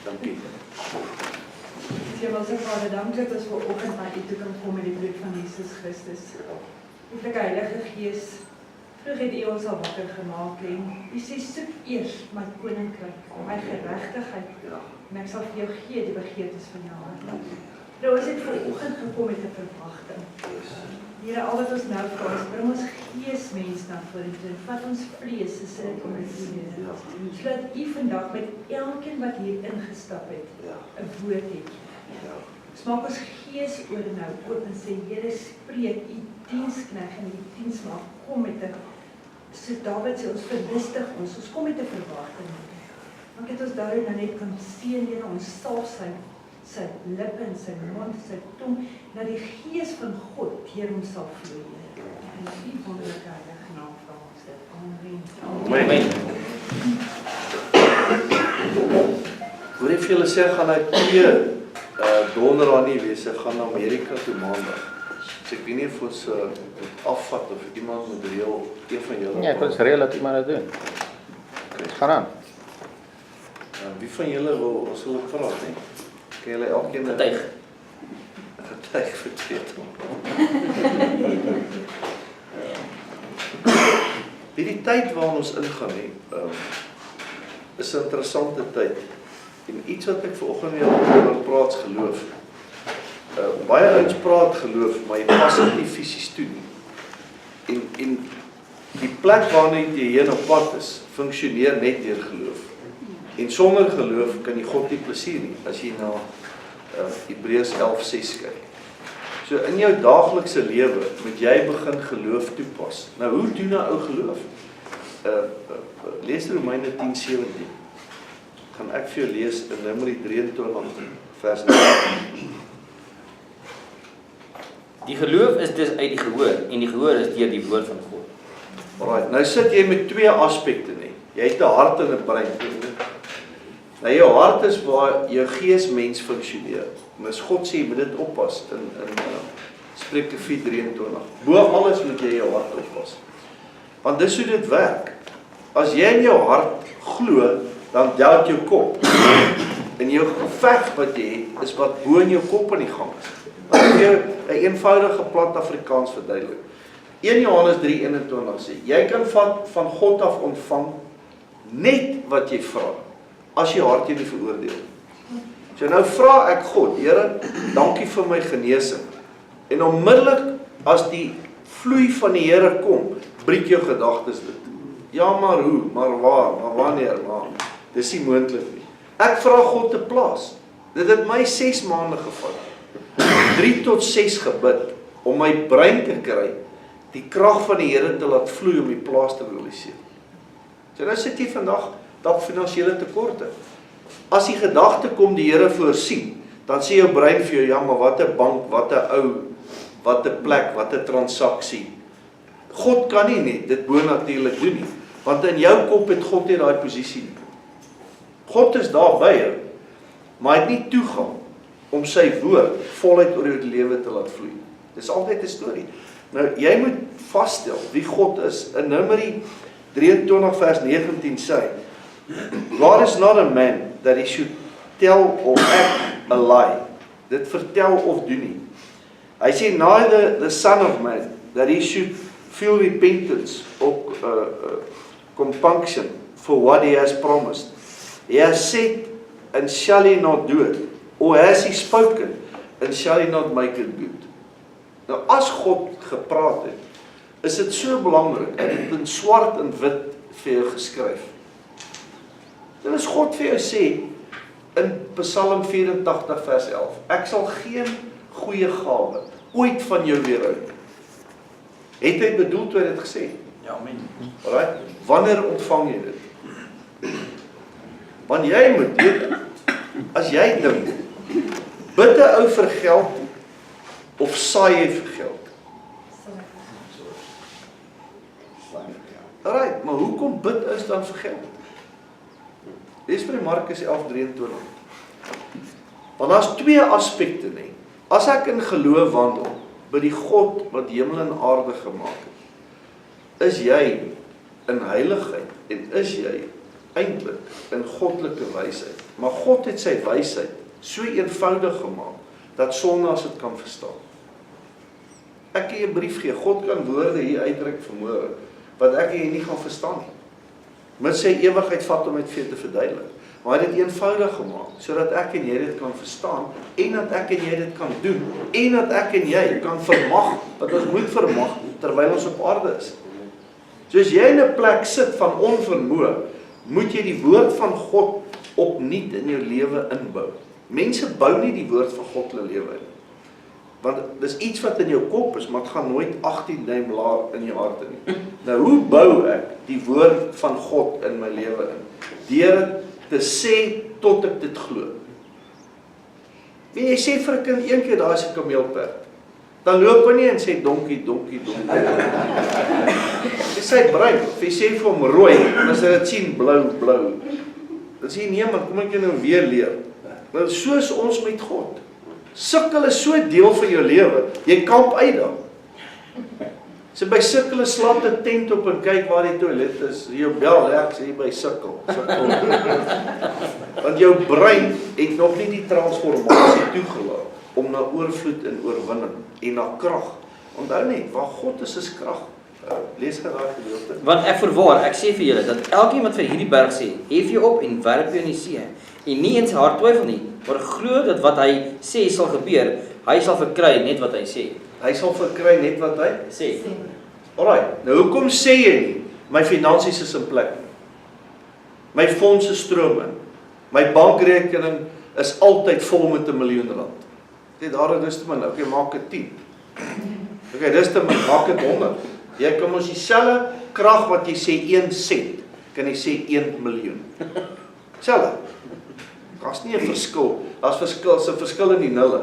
Dankie. Hemelse Vader, dank dat ons vanoggend na U toe kan kom met die bloed van Jesus Christus. Liewe Heilige Gees, vroeg het U ons al wakker gemaak en U sê soek eers my koninkryk, my geregtigheid, en ek sal vir jou gee die begeertes van jou hart. Nou ons het vanoggend gekom met 'n verwagting. Here, al wat ons nou vra is, bring ons geesmens na vorentoe, vat ons vlees, so sit dit onder U, Here. Sodat U vandag met elkeen wat hier ingestap het, 'n woord het. Maak ons gees oor nou oop en sê, Here, spreek U diensknegt en U diensmaag, kom met 'n, so Dawid sê, ons verlustig ons kom met 'n verwagting. Maak dit ons daarin nou net kan sien, Here, ons salf sy lippe en sy mond, sy tong, na die gees van God deur hom sal vloei. In U wonderlike heilige naam vra ons dit. Amen. Amen. Hoor jy vir julle sê, gaan hy 2 donderdag nie wees, ek gaan na Amerika toe maandag. So ek weet nie of ons afvat of iemand moet reël, een van julle. Nee, ek wil reël dat iemand dit doen. Gaan aan. Wie van julle wil ons wil praat, nie? Kan julle elkeen getuig vertreed? Die tyd waarin ons ingaan, is 'n interessante tyd. En iets wat ek vanoggend weer oor praat, geloof. Baie ouens praat geloof, maar jy pas dit nie fisies toe nie. En die plek waarna jy heen op pad is, funksioneer net deur geloof. En sonder geloof kan jy God nie plesier nie, as jy na Hebreërs 11:6 kyk. So in jou daaglikse lewe moet jy begin geloof toepas. Nou hoe doen 'n ou geloof? Lees Romeine 10:17. Gaan ek vir jou lees in Numeri 23 vers 9. Die geloof is dus uit die gehoor en die gehoor is deur die woord van God. Alright, nou sit jy met 2 aspekte nie. Jy het 'n hart en 'n brein. Nou jou hart is waar jou geesmens funksioneer. En as God sê jy moet dit oppas in Spreuke 4:23. Bo alles moet jy jou hart oppas. Want dis hoe dit werk. As jy in jou hart glo, dan doubt jou kop. En jou geveg wat jy het, is wat bo in jou kop aan die gang is. Laat ek jou 'n eenvoudige plat Afrikaans verduidelik. 1 Johannes 3:21 sê, jy kan van God af ontvang net wat jy vra, as jy hart jy nie veroordeel. So nou vra ek God, Here, dankie vir my genesing. En onmiddellik as die vloei van die Here kom, breek jou gedagtes dit. Ja, maar hoe, maar waar, maar wanneer, maar dis nie moontlik nie. Ek vra God te plaas. Dit het my 6 maande gevat. 3 tot 6 gebid om my brein te kry, die krag van die Here te laat vloei om die plaas te realiseer. So nou sit jy vandag dalk finansiële tekorte. As die gedagte kom die Here voorsien, dan sê jou brein vir jou, ja, maar wat 'n bank, wat 'n ou, wat 'n plek, wat 'n transaksie. God kan nie net dit bonatuurlik doen nie, want in jou kop het God nie daai posisie nie. God is daar by jou, maar hy het nie toegang om sy woord voluit oor jou lewe te laat vloei. Dis altyd 'n storie. Nou, jy moet vasstel wie God is. In Numeri 23 vers 19 sê, God is not a man that he should tell or act a lie. Dit vertel of doen nie. Hy sê, neither the son of man that he should feel repentance or compunction for what he has promised. He has said, and shall he not do it? Or has he spoken, and shall he not make it good? Nou, as God gepraat het, is dit so belangrik, en dit in swart en wit vir jou geskryf. Dan is God vir jou sê, in Psalm 84 vers 11, ek sal geen goeie gawe ooit van jou weerhou. Het hy bedoel toe hy dit gesê? Ja, amen. Alright, wanneer ontvang jy dit? Want jy moet weet, as jy dink, bid 'n ou vir geld, of saai jy vir geld? Alright, maar hoekom bid ons dan vir geld? Lees by Markus 11:23. Want daar's 2 aspekte nie. As ek in geloof wandel, by die God wat hemel en aarde gemaak het, is jy in heiligheid en is jy eintlik in goddelike wysheid. Maar God het sy wysheid so eenvoudig gemaak dat sondaars dit kan verstaan. Ek kan 'n brief gee, God kan woorde hier uitdruk vanmôre wat ek en jy nie gaan verstaan nie. Met sy ewigheid vat om dit vir jou te verduidelik. Maar hy het dit eenvoudig gemaak sodat ek en jy dit kan verstaan en dat ek en jy dit kan doen en dat ek en jy kan vermag wat ons moet vermag terwyl ons op aarde is. So as jy in 'n plek sit van onvermoë, moet jy die woord van God opnuut in jou lewe inbou. Mense bou nie die woord van God in hulle lewe in. Want dis iets wat in jou kop is, maar het gaan nooit 18 duim laag in jou harte nie. Nou hoe bou ek die woord van God in my lewe in? Deur dit te sê tot ek dit glo. Wie jy sê vir 'n kind een keer daar is 'n kameelperd. Dan loop hy nie en sê donkie. Dis sy brein. Of jy sê vir hom rooi en as hy dit sien blou. Dan sê hy nee man, kom ek jou nou weer leer. Nou soos ons met God. Sukkel is so deel van jou lewe. Jy kamp uit dan. So by sukkel slaap 'n tent op en kyk waar die toilet is. Jou bel reg sê jy by sukkel. Want jou brein het nog nie die transformasie toegelaat om na oorvloed en oorwinning en na krag. Onthou net, waar God is krag. Lees geraak gedeelte. Want ek verwaar, ek sê vir julle dat elkeen wat vir hierdie berg sê, hef jou op en werp jou in die see, en nie in sy hart twyfel nie, maar glo dat wat hy sê sal gebeur, hy sal verkry net wat hy sê. Hy sal verkry net wat hy Sê. Alright, nou hoekom sê jy nie, my finansies is in plek, my fondse stroom in, my bankrekening is altyd vol met R1 miljoen. Dit daar is te min, okay, maak dit 10. Okay, dis te min, maak dit 100. Jy kan ons dieselfde krag wat jy sê 1 sent, kan jy sê 1 miljoen. Selfde. Daar's nie 'n verskil. Daar's se verskil in die nulle,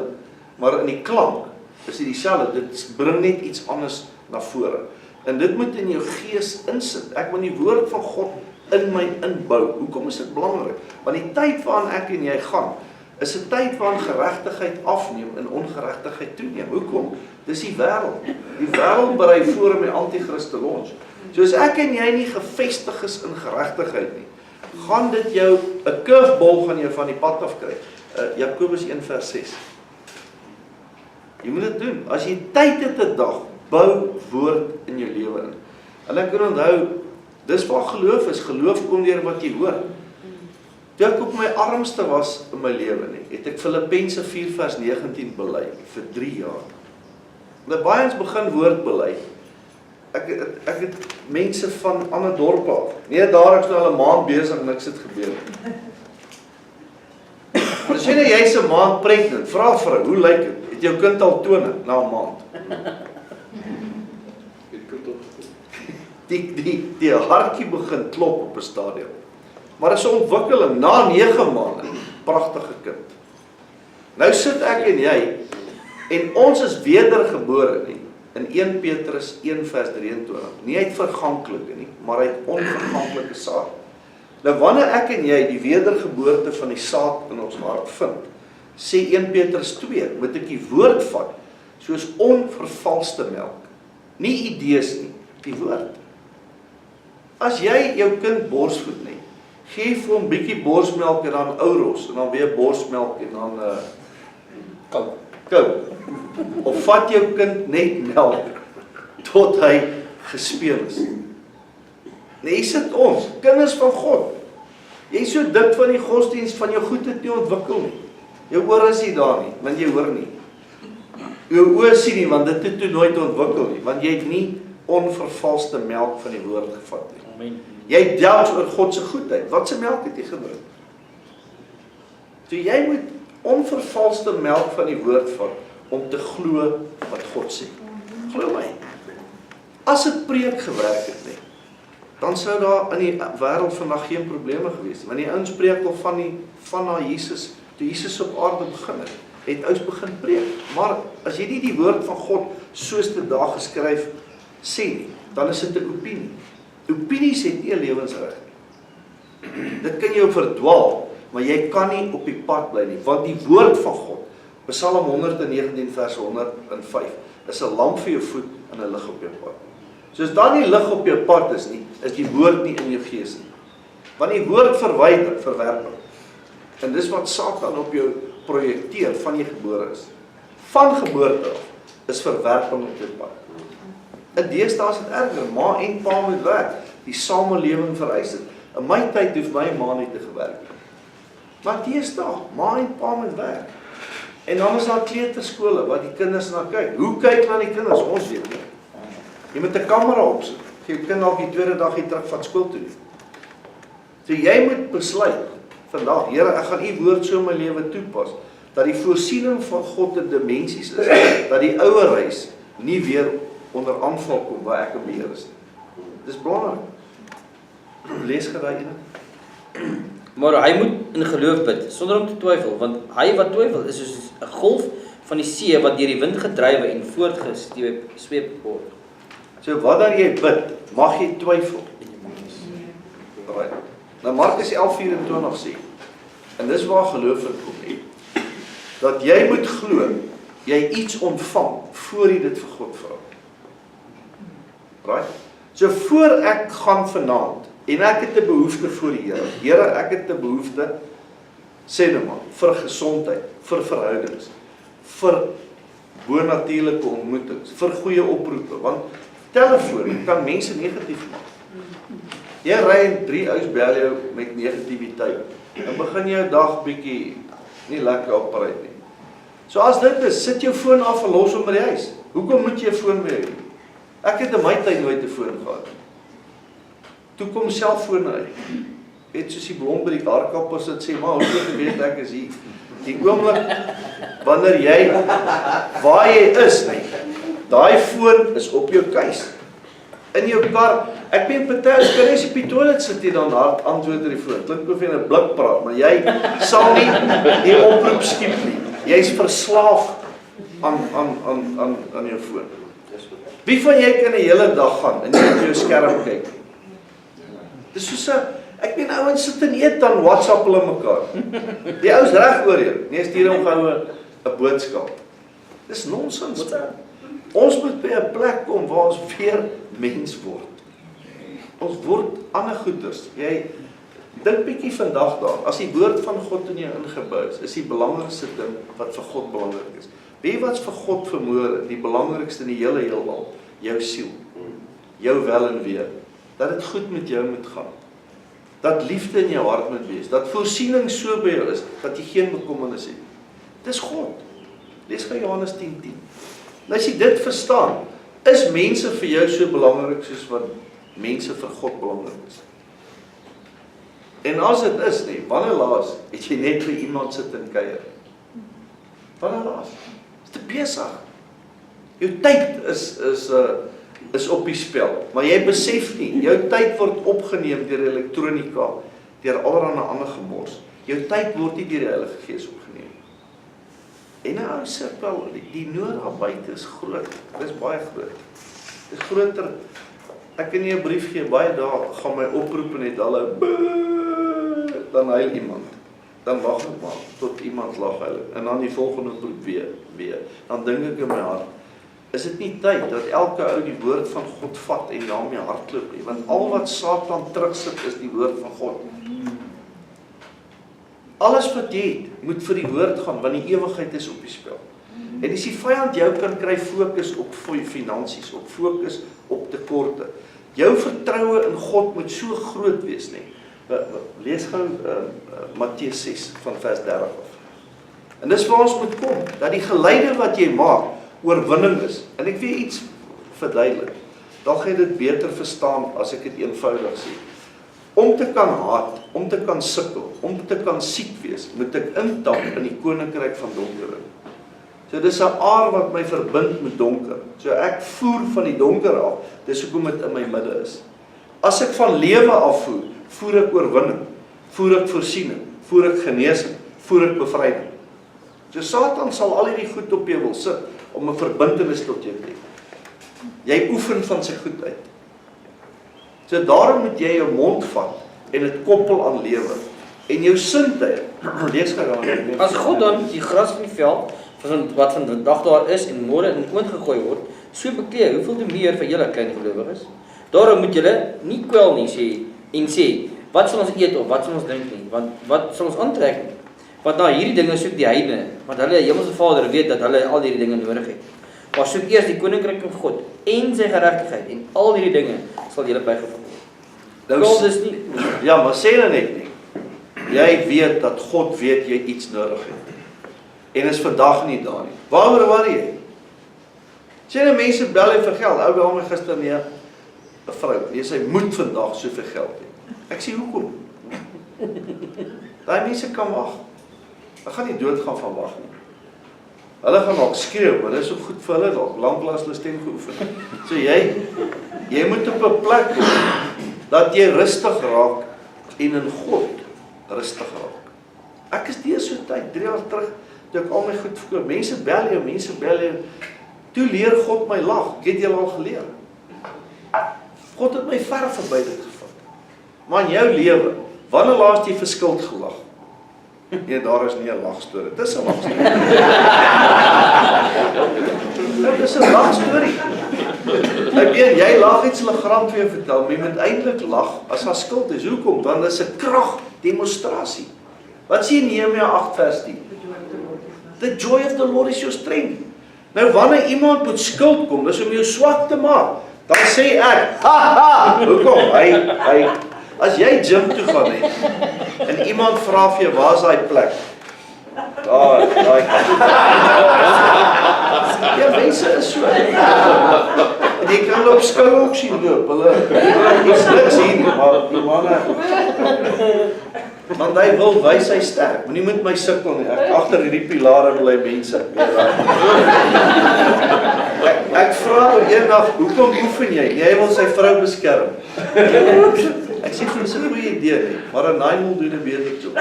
maar in die klank is dit dieselfde. Dit bring net iets anders na vore. En dit moet in jou gees insit. Ek moet die woord van God in my inbou. Hoekom is dit belangrik? Want die tyd waarin ek en jy gaan, is 'n tyd waarin geregtigheid afneem en ongeregtigheid toeneem. Hoekom? Dis die wêreld. Die wêreld berei voor om die anti-kris te launch. So as ek en jy nie gevestig is in geregtigheid nie, gaan dit jou 'n curveball gaan jou van die pad af kry. Jakobus 1:6. Jy moet dit doen. As jy tyd het 'n dag, bou woord in jou lewe in. En ek kan onthou, dis waar geloof is. Geloof kom deur wat jy hoor. Toe ek op my armste was in my lewe nie, het ek Filippense 4:19 bely vir 3 jaar. Nou baie ons begin woord bely. Ek het mense van ander dorpe af. Nee, daar ek's nou al 'n maand besig, niks het gebeur. As jy nou jy's 'n maand pregnant, vra vrou, hoe lyk dit? Het jou kind al tone na 'n maand? Die hartjie begin klop op 'n stadium. Maar is 'n ontwikkeling na 9 maande, pragtige kind. Nou sit ek en jy en ons is wedergebore nie. In 1 Petrus 1:23, nie uit verganklike nie, maar uit onverganklike saad. Nou wanneer ek en jy die wedergeboorte van die saad in ons hart vind, sê 1 Petrus 2, moet ek die woord vat, soos onvervalste melk. Nie idees nie, die woord. As jy jou kind borsvoed nie, gee vir hom bietjie borsmelk en dan ouros, en dan weer borsmelk en dan kou. Of vat jou kind net melk tot hy gespeel is. Nee, sit ons, kinders van God. Jy is so dik van die godsdienst van jou goed het nie ontwikkel nie. Jou oor is nie daar nie, want jy hoor nie. Jou oor sien nie, want dit het toe nooit ontwikkel nie, want jy het nie onvervalste melk van die woord gevat nie. Amen. Jy delf oor God se goedheid. Wat se melk het jy gedrink? So jy moet onvervalste melk van die woord vat om te glo wat God sê. Glo my. As dit preek gewerk het nie, dan sou daar in die wêreld vandag geen probleme gewees het. Want die ouens preek al van na Jesus, toe Jesus op aarde begin het ouens begin preek. Maar as jy nie die woord van God soos dit daar geskryf sê nie, dan is dit 'n opinie. Opinies het nie 'n lewensreg nie. Dit kan jou verdwaal, maar jy kan nie op die pad bly nie, want die woord van God, Psalm 119 vers 105, is 'n lamp vir jou voet en 'n lig op jou pad. So as daar nie lig op jou pad is nie, is die woord nie in jou gees nie. Want die woord verwyder, verwerping. En dis wat Satan op jou projekteer van jy gebore is. Van geboorte af is verwerping op jou pad. In deesdae is dit erger, ma en pa moet werk. Die samelewing vereis dit. In my tyd hoef my ma nie te gewerk. Maar deesdae, ma en pa moet werk. En dan is daar kleuterskole wat die kinders na kyk. Hoe kyk na die kinders? Ons weet nie. Jy moet 'n kamera opsit. Jy kind dalk die tweede dag hier terug van skool toe. So jy moet besluit vandag, Here, ek gaan u woord so in my lewe toepas dat die voorsiening van God in dimensies is, dat die ouerhuis nie weer onder aanval kom waar ek in beheer is nie. Dis belangrik. Lees gedaai ene. Maar hy moet in geloof bid, sonder om te twyfel, want hy wat twyfel is soos 'n golf van die see wat deur die wind gedrywe en voortgesweep word. So wanneer jy bid, mag jy twyfel. Right. Nou Markus 11:24 sê, en dis waar geloof in kom, dat jy moet glo, jy iets ontvang, voor jy dit vir God vra. Right? So voor ek gaan vanaand, en ek het 'n behoefte voor die Here. Here, ek het 'n behoefte, sê nou maar, vir gesondheid, vir verhoudings, vir bonatuurlike ontmoetings, vir goeie oproepe, want telefoon kan mense negatief maak. Jy ry en 3 ouens bel jou met negativiteit, dan begin jou dag bietjie nie lekker opryk nie. So as dit is, sit jou foon af en los hom by die huis. Hoekom moet jy 'n foon by jou hê? Ek het in my tyd nooit 'n foon gehad. Toe kom selfone uit. Het soos die blom by die darkapper sit sê, maar hoe het jy weet ek is hier? Die oomblik wanneer jy waar jy is, nee. Daai foon is op jou keus. In jou kar. Ek ben party as jy op die toilet sit jy dan hard antwoord oor die foon. Klink of jy in 'n blik praat, maar jy sal nie die oproep skiep nie. Jy's verslaaf aan jou foon. Wie van jy kan 'n hele dag gaan en net op jou skerm kyk? Dis soos 'n ek meen ouens sit en eet dan WhatsApp hulle mekaar. Die ouens reg oor jou. Nee, stuur hom gou 'n boodskap. Dis nonsens. Ons moet by 'n plek kom waar ons weer mens word. Ons word ander goeders. Jy dink bietjie vandag daar. As die woord van God in jou ingebou is die belangrikste ding wat vir God belangrik is. Weet jy wat's vir God vermoere, die belangrikste in die hele heelal? Jou siel. Jou wel en wee. Dat dit goed met jou moet gaan. Dat liefde in jou hart moet wees. Dat voorsiening so by jou is, dat jy geen bekommernis het. Dis God. Lees gou Johannes 10:10. Nou as jy dit verstaan, is mense vir jou so belangrik soos wat mense vir God belangrik is. En as dit is nie, wanneer laas het jy net vir iemand sit en kuier? Wanneer laas? Is te besig. Jou tyd is op die spel, maar jy besef nie, jou tyd word opgeneem deur elektronika, deur allerlei ander gemors. Jou tyd word nie deur die Heilige Gees opgeneem. En nou sê wel, die nood daar buite is groot, dis baie groot. Dis groter, ek kan nie 'n brief gee, baie dae gaan my oproep en net hulle, dan huil iemand. Dan wag ek maar, tot iemand lag huil, en dan die volgende oproep weer. Dan dink ek in my hart, is dit nie tyd dat elke ou die woord van God vat en daarmee hardloop nie, want al wat Satan terugsit is die woord van God. Alles wat jy het, moet vir die woord gaan, want die ewigheid is op die spel. En as die vyand jou kan kry, fokus op finansies, op fokus op tekorte. Jou vertroue in God moet so groot wees, nie. Lees gou Matteus 6 van vers 30 af. En dis waar ons moet kom, dat die geleide wat jy maak, oorwinning is. En ek wil iets verduidelik. Dan gaan jy dit beter verstaan as ek dit eenvoudig sê. Om te kan haat, om te kan sukkel, om te kan siek wees, moet ek intap in die koninkryk van donker. So dis 'n aar wat my verbind met donker. So ek voer van die donker af, dis hoekom dit in my midde is. As ek van lewe afvoer, voer ek oorwinning, voer ek voorsiening, voer ek genesing, voer ek bevryding. So Satan sal al hierdie goed op jou wil sit, om 'n verbintenis tot jou te hê. Jy oefen van sy goed uit. So daarom moet jy jou mond vat en dit koppel aan lewe. En jou sintuie, lees gou dan. As God dan die gras van die veld, wat van die dag daar is en môre in die oond gegooi word, so bekleed, hoeveel te meer vir julle klein gelowiges? Daarom moet julle nie kwel nie sê, wat sal ons eet of wat sal ons drink nie, want wat sal ons aantrek nie. Want na hierdie dinge soek die heidene, want hulle Hemelse Vader weet dat hulle al hierdie dinge nodig het. Maar soek eers die koninkryk van God en sy geregtigheid en al hierdie dinge sal julle bygevoeg word. God is nie. Ja, maar sê dan net nie. Jy weet dat God weet jy iets nodig het. En is vandag nie daar nie. Waaroor worry jy? Sien nou mense bel jy vir geld. Ou bel my gister nee, 'n vrou, nee, sy moet vandag soveel geld hê. Ek sê hoekom? Daai mense kan wag. Hulle gaan nie doodgaan van wag nie. Hulle gaan dalk skreeu, maar dit is so goed vir hulle dalk lanklaas hulle stem geoefen. So jy moet op 'n plek kom dat jy rustig raak en in God rustig raak. Ek is deur so tyd 3 jaar terug toe ek al my goed verkoop. Mense bel jou. Toe leer God my lag. Ek het julle al geleer. God het my ver verby dit gevat. Maar in jou lewe, wanneer laas jy verskuld gelag? Nee, daar is nie 'n lagstorie. Dis 'n lagstorie. Dit is 'n lagstorie. Ek weet jy lag iets hulle gram vir jou vertel, maar jy moet eintlik lag as daar skuld is. Hoekom? Want dit is 'n krag demonstrasie. Wat sê Nehemia 8 vers 10? The joy of the Lord is your strength. Nou wanneer iemand met skuld kom, dis om jou swak te maak. Dan sê ek, hoekom? Hy as jy gym toe gaan het en iemand vra vir jou, waar is daai plek? Daai. Ja, mense is so. Jy kan op skou ook sien loop, hulle is niks hier, maar die manne, want hy wil wys hy sterk, maar nie met my sukkel nie, ek agter hierdie pilare wil hy mense. Ek vra eendag, hoekom oefen jy? Nee, hy wil sy vrou beskerm. Ek sê vir 'n goeie idee nie, maar 'n 9 doen 'n beter job.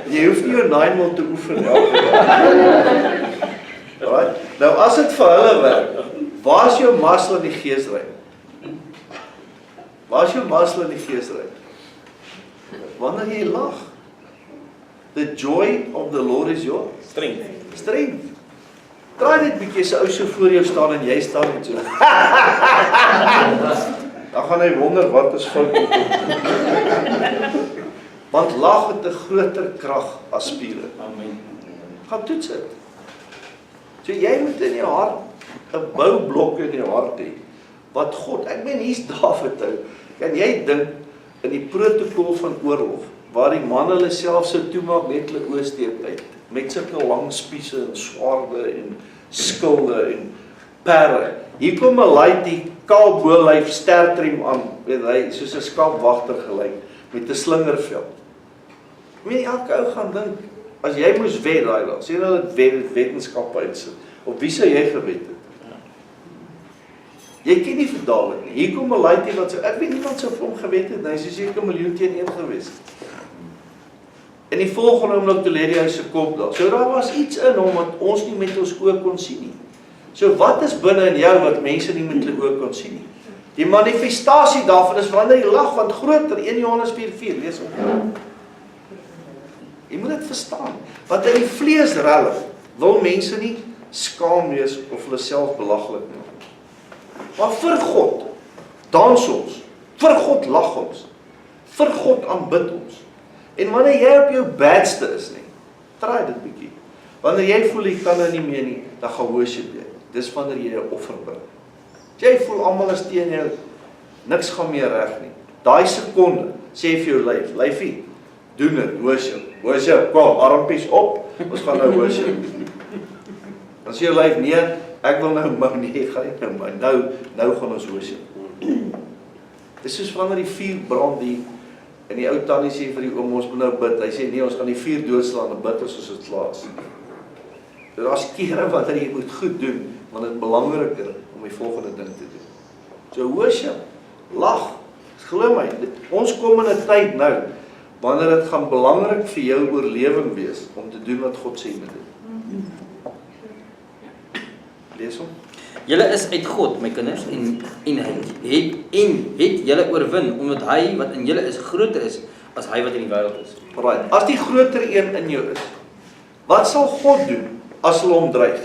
Jy hoef nie 'n 9 te oefen elke dag. Right? Nou as dit vir hulle werk, waar is jou muscle in die geesryk? Waar is jou muscle in die geesryk? Wanneer jy lag. The joy of the Lord is your strength. Draai net bietjie se ou so voor jou staan en jy staan net so. Dan gaan hy wonder wat is fout met hom. Want lag het 'n groter krag as spiere. Amen. Gaan toets dit. So jy moet in jou hart 'n boublok in jou hart hê. Wat God, ek meen hier's Dawid ou. Kan jy dink in die protokol van oorlog waar die man hulle self sou toemaak net hulle oë steek uit met sulke lang spiese en swaarde en skilde en perde. Hier kom 'n laaitie kaal bolyf stertriem aan, weet hy soos 'n skaapwagter gelyk met 'n slingervel. Ek meen elke ou gaan dink as jy moes wed daai dag, sien hulle dit wetenskap uitsit. Op wie sou jy gewed het? Jy ken nie vir Dawid nie. Hier kom 'n laaitie wat so, ek weet niemand sou vir hom gewed het nie. Hy is seker 1,000,000-1 gewees. En die volgende oomblik toe lê hy se kop daar. So daar was iets in hom wat ons nie met ons oë kon sien nie. So wat is binne in jou wat mense nie met hulle oë kon sien nie? Die manifestasie daarvan is wanneer jy lag, want groter 1 Johannes 4:4 lees hom. Jy moet dit verstaan. Want in die vleesrelle wil mense nie skaam wees of hulle self belaglik maak. Maar vir God dans ons, vir God lag ons, vir God aanbid ons. En wanneer jy op jou badste is nie, draai dit bietjie. Wanneer jy voel jy kan nou nie meer nie, dan gaan worship jy. Dis wanneer jy 'n offer bring. As jy voel almal is teen jou, niks gaan meer reg nie. Daai sekonde sê vir jou lyfie, doen dit, worship, kom, armpies op, ons gaan nou worship. Dan sê jou lyf, nee, ek wil nou maar nie, gaan nie nou maar, nou gaan ons worship. Dis soos wanneer die vuur brand die, en die ou tannie sê vir die oom, ons moet nou bid, hy sê nee, ons gaan die vuur doodslaan en bid as dit laas. Daar's kere wat jy moet goed doen, want dit is belangriker om die volgende ding te doen. So worship, lag, glo my, ons kom in 'n tyd nou, wanneer dit gaan belangrik vir jou oorlewing wees, om te doen wat God sê moet doen. Lees hom. Julle is uit God, my kinders, en het julle oorwin, omdat hy wat in julle is groter is, as hy wat in die wêreld is. Right. As die groter een in jou is, wat sal God doen, as hulle hom dreig?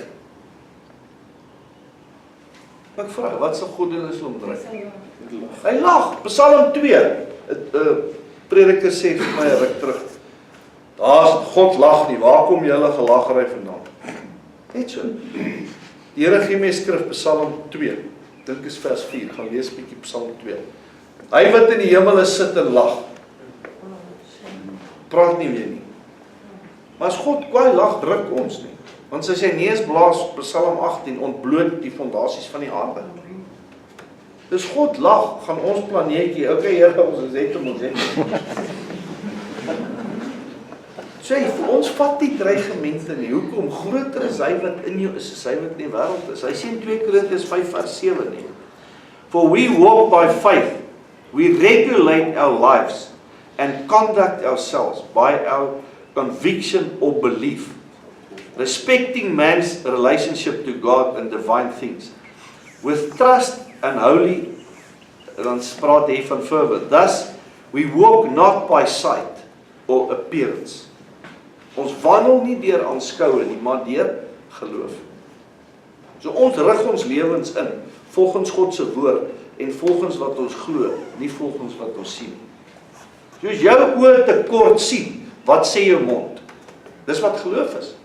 Ek vra, wat se God doen is om dryf? Hy lag, Psalm 2, prediker sê vir my 'n ruk terug, daar's God lag nie, waar kom julle gelaggery vandaan? Net so. Die Here gee my skrif, Psalm 2, dink is vers 4, gaan lees bietjie Psalm 2. Hy wat in die hemel sit en lag, praat nie weer nie. Maar as God kwaai lag, druk ons nie. Want as hy neus blaas, Psalm 18, ontbloot die fondasies van die aarde. Dis God lag, gaan ons planeetjie, okay Here, ons het hom ons het. So ons vat die dreigemente nie. Hoekom? Groter is hy wat in jou is, as hy wat in die wêreld is. Hy sê in 2 Korintiërs 5 vers 7 nie. For we walk by faith, we regulate our lives and conduct ourselves by our conviction or belief, respecting man's relationship to God and divine things, with trust and holy, dan praat hy van fervor. Thus, we walk not by sight or appearance. Ons wandel nie deur aanskoue nie, maar deur geloof. So ons rig ons lewens in, volgens God se woord, en volgens wat ons glo, nie volgens wat ons sien. So as jou oë te kort sien, wat sê jou mond? Dis wat geloof is.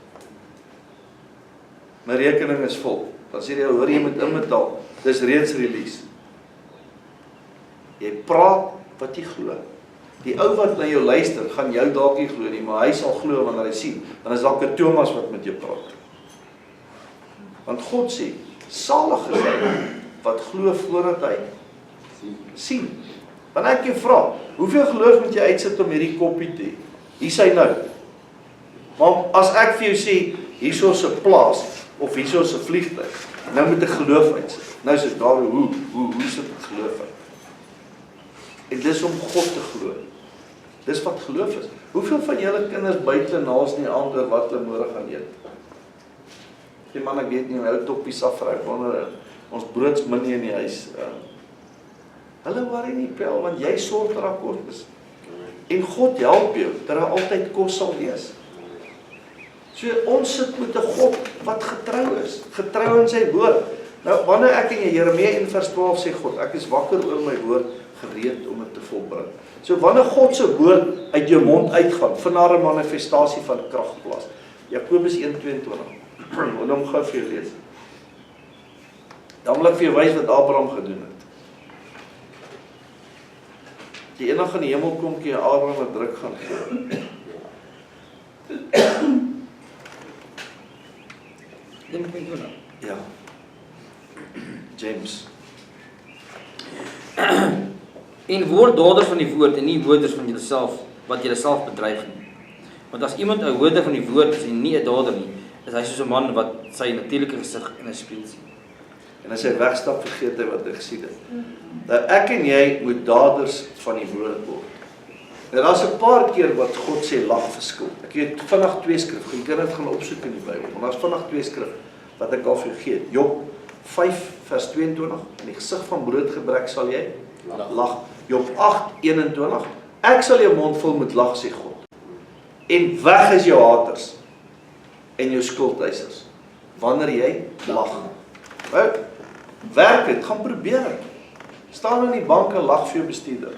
My rekening is vol. Dan sê jy, hoor jy moet inbetaal. Dis reeds release. Jy praat wat jy glo. Die ou wat na jou luister, gaan jou dalk nie glo nie, maar hy sal glo wanneer hy sien. Dan is dalk 'n Thomas wat met jou praat. Want God sê, salig is hy wat glo voordat hy sien. Wanneer ek jou vra, hoeveel geloof moet jy uitsit om hierdie koppie te hê? Hier is hy nou. Maar as ek vir jou sê, hierso is 'n plaas, of hierso is 'n vliegtuig, nou moet ek geloof uitsit. Nou is dit daar, hoe sit ek geloof uit? En dis om God te glo. Dis wat geloof is. Hoeveel van julle kinders buite naals nie aan oor wat hulle môre gaan eet? Die man, ek weet nie, my ou toppies afvry, wanneer ons broods min in die huis. Hulle worry nie pel, want jy sorg dat daar kos is. En God help jou, dat daar altyd kos sal wees. So ons sit met 'n God wat getrou is, getrou in sy woord. Nou, wanneer ek in Jeremia 1 vers 12 sê God, ek is wakker oor my woord, gereed om dit te volbring. So wanneer God se woord uit jou mond uitgaan, vind daar 'n manifestasie van krag plaas. Jakobus 1:22. Wil hom gou vir jou lees. Dan wil ek vir jou wys wat Abraham gedoen het. Die eendag in die hemel kom jy Abraham 'n druk gaan gee. Ja. James. En word daders van die woord en nie woorders van julleself, wat julleself bedreig nie. Want as iemand 'n hoorder van die woord is en nie 'n dader nie, is hy soos 'n man wat sy natuurlike gesig in 'n spieël sien. En as hy wegstap, vergeet hy wat hy gesien het. Dat ek en jy moet daders van die woord word. En daar's 'n paar keer wat God sê lag verskil. Ek het vinnig 2 skrif, jy kan dit gaan opsoek in die Bybel, maar daar's vinnig 2 skrif wat ek al vir jou gee. Job 5 vers 22, in die gesig van broodgebrek sal jy lag. Job 8:21, ek sal jou mond vul met lag, sê God. En weg is jou haters en jou skuldeisers, wanneer jy lag. Nou, werk het, gaan probeer het. Staan in die bank en lag vir jou bestuurder.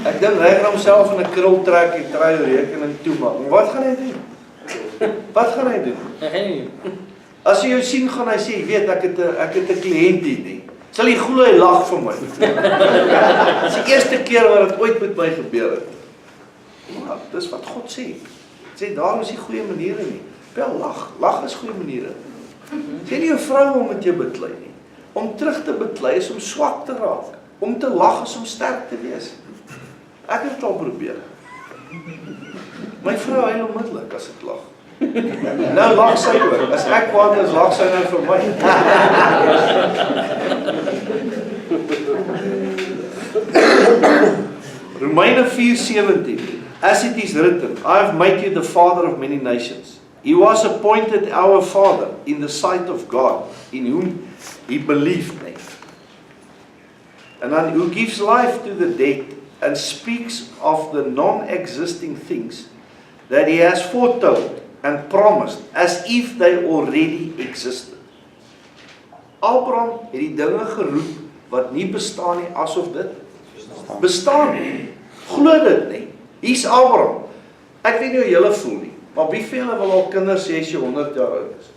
Ek dink hy gaan homself in 'n krul trek en try jou rekening toemaak. Wat gaan hy doen? Wat gaan hy doen? Ek gaan nie. As jy jou sien, gaan hy sê, weet, ek het 'n kliënt hier. Sal jy glo hy lag vir my? Dis die eerste keer wat dit ooit met my gebeur het. Maar dis wat God sê. Sê daarom is nie goeie maniere nie. Wel lag. Lag is goeie maniere. Sê nie jou vrou om met jou beklei nie. Om terug te beklei is om swak te raak. Om te lag is om sterk te wees. Ek het dit al probeer. My vrou huil onmiddellik as ek lag. Nou lag sy ook. As ek kwaad is, lag sy nou vir my. Romeine 4:17. As it is written, I have made you the father of many nations. He was appointed our father in the sight of God, in whom he believed. And then who gives life to the dead and speaks of the non-existing things that he has foretold and promised as if they already existed. Abraham het die dinge geroep wat nie bestaan nie, asof dit bestaan nie. Glo dit nie. Hier's Abraham. Ek weet nie hoe julle voel nie, maar wie van julle wil al kinders sê as jy 100 jaar oud is?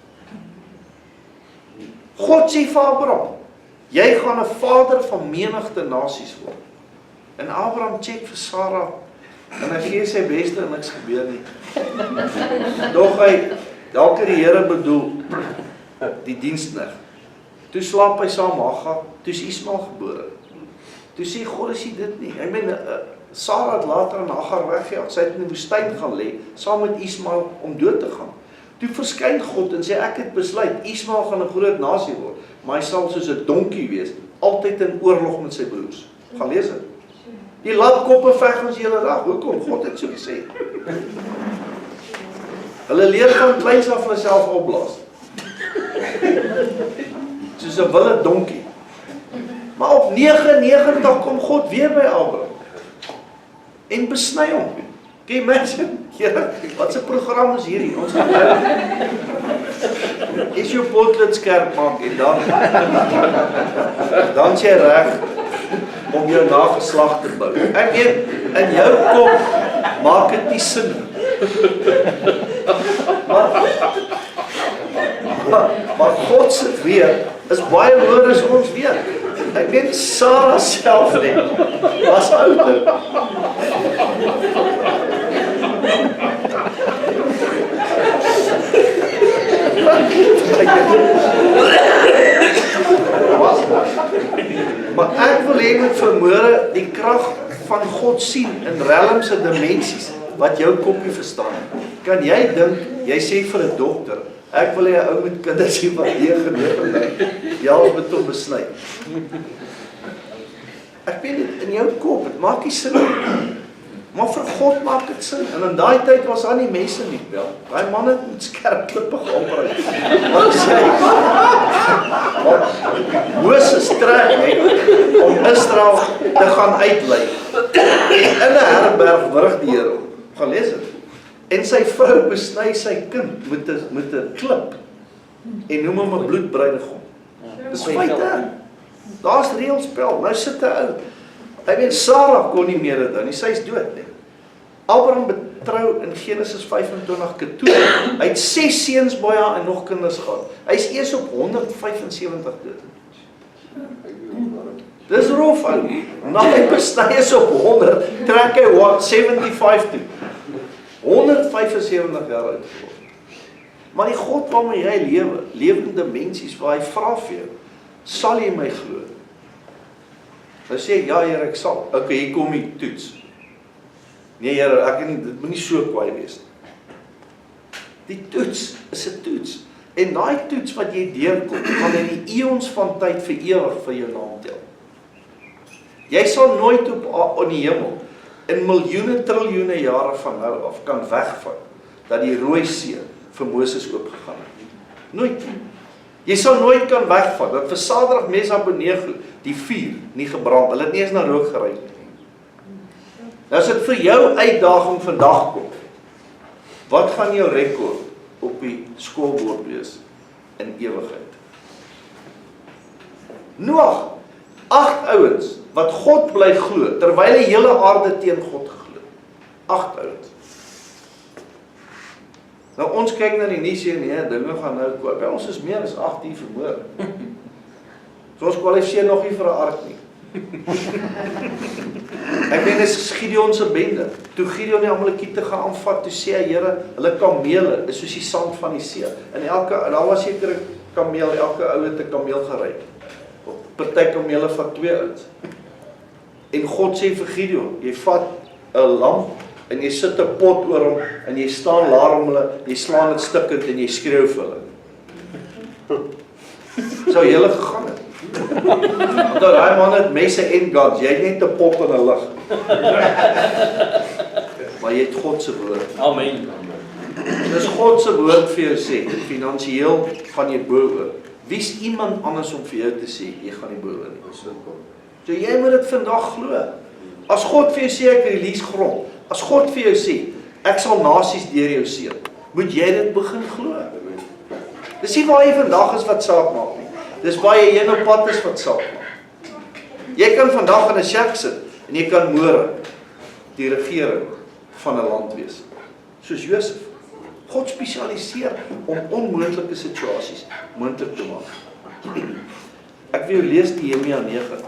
God sê vir Abraham, jy gaan 'n vader van menigte nasies word. En Abraham check vir Sarah, en hy gee sy beste en niks gebeur nie. Dog hy, dalk het die Here bedoel, die diensknegt. Toe slaap hy saam Hagar, toe is Ismael gebore. Toe sê God, is dit nie. Ek meen, Sarah het later aan Hagar weggejaag, sy het in die woestyn gaan lê, saam met Ismael om dood te gaan. Toe verskyn God en sê, ek het besluit, Ismael gaan 'n groot nasie word, maar hy sal soos 'n donkie wees, altyd in oorlog met sy broers. Gaan lees dit. Die lapkoppe veg ons hele dag. Hoekom? God het so gesê. Hulle leer van kleins af hulle self opblaas. Soos 'n wilde donkie. Maar op 99 kom God weer by Abraham en besny hom. Kan jy imagine? Here, wat 'n program is hierdie? Ons gaan is jou potlood skerp maak en dan jy reg om jou nageslag te bou. Ek weet, in jou kop maak dit nie sin nie. Maar God se weet is baie hoër as ons weet. Ek weet Sarah self net was ouder. Maar ek wil hê met vermoere die krag van God sien in realmse dimensies wat jou kop nie verstaan. Kan jy dink, jy sê vir 'n dokter, ek wil hê 'n ou met kinders hier wat 99 jaar met hom besluit. Ek weet dit in jou kop, dit maak nie sin nie. Maar vir God maak dit sin. En in daai tyd was daar nie mense nie wel. Daai man het met skerp klippe geopereer. Wat sê hy? Moses trek om Israel te gaan uitlei. En in 'n herberg wurg die Here hom. Gaan lees dit. En sy vrou besny sy kind met 'n klip en noem hom 'n bloedbruidegom. Dis feite. Daar's reëlspel. Nou sit 'n ou. Hy weet Sarah kon nie meer dit doen nie. Sy's dood nie. Abraham betrou in Genesis 25 Keturah. Hy het 6 seuns by haar en nog kinders gehad. Hy's eers op 175 dood. Dis rof ou. Nou hy besny is op 100, trek hy 75 toe. 175 jaar oud geword. Maar die God waarmee jy lewe, lewende mensies waar hy vra vir jou, sal jy my glo? Hy sê, ja Here, ek sal. Okay, hier kom die toets. Nee Here, dit moet nie so kwaai wees nie. Die toets is 'n toets. En daai toets wat jy deurkom, gaan in die eons van tyd vir ewig vir jou naam tel. Jy sal nooit op die hemel in miljoene triljoene jare van nou af kan wegvat dat die Rooi See vir Moses oopgegaan het. Nooit. Jy sal nooit kan wegvat dat vir Sadrag, Mesach, Abednego die vuur nie gebrand. Hulle het nie eens na rook geruik nie. Nou as dit vir jou uitdaging vandag kom, wat gaan jou rekord op die skoolbord wees in ewigheid? Noag, 8 ouens wat God bly glo terwyl die hele aarde teen God geglo. 8 ouens. Nou ons kyk na die nuus hier, nee, dinge gaan nou koop. Ja, ons is meer as 8 hier vermoor. So ons kwalifiseer nog nie vir 'n ark nie. Ek meen dis Gideon se bende. Toe Gideon die Amalekiete gaan aanvat, toe sê hy, Here, hulle kamele is soos die sand van die see. En daar was seker 'n kameel, elke ou het 'n kameel gery. Party kamele vat 2 ouens. En God sê vir Gideon, jy vat 'n lam en jy sit 'n pot oor hom en jy staan laar om hulle, jy slaan dit stukkend en jy skreeu vir hulle. Sou jy gegaan het? Want daai man het messe en guns, jy het net 'n pot in 'n lig. Maar jy het God se woord. Amen. Dis God se woord vir jou sê, finansiëel gaan jy bo oor. Wie's iemand anders om vir jou te sê, jy gaan nie bo oor nie. So jy moet dit vandag glo. As God vir jou sê, ek release grond. As God vir jou sê, ek sal nasies deur jou seën. moet jy dit begin glo. Dis nie waar jy vandag is wat saak maak nie. Dis waar jy heen op pad is wat saak maak. Jy kan vandag in 'n shack sit en jy kan môre die regering van 'n land wees. Soos Josef. God spesialiseer om onmoontlike situasies moontlik te maak. Ek wil jou lees Nehemia 9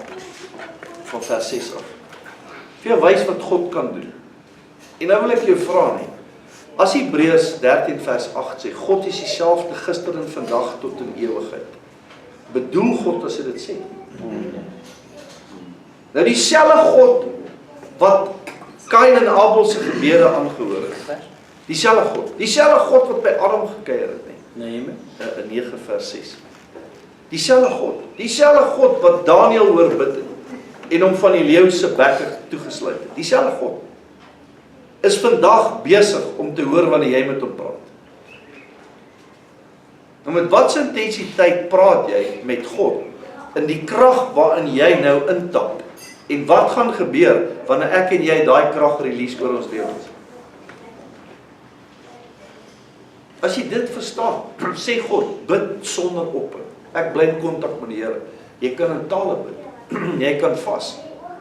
van vers 6 af. Vir jou wys wat God kan doen. En nou wil ek jou vra nie. As Hebreërs 13 vers 8 sê, God is dieselfde gister en vandag tot in ewigheid. Bedoel God as hy dit sê? Nou dieselfde God wat Kain en Abel se gebede aangehoor het. Dieselfde God wat by Adam gekuier het, Nehemia in 9 vers 6. Dieselfde God wat Daniël hoor bid het en hom van die leeu se bekke toegesluit het. Dieselfde God is vandag besig om te hoor wanneer jy met hom praat. Nou met watse intensiteit praat jy met God in die krag waarin jy nou intap? En wat gaan gebeur wanneer ek en jy daai krag release oor ons lewens? As jy dit verstaan, sê God, bid sonder ophou. Ek bly in kontak met die Here. Jy kan in tale bid. Jy kan vas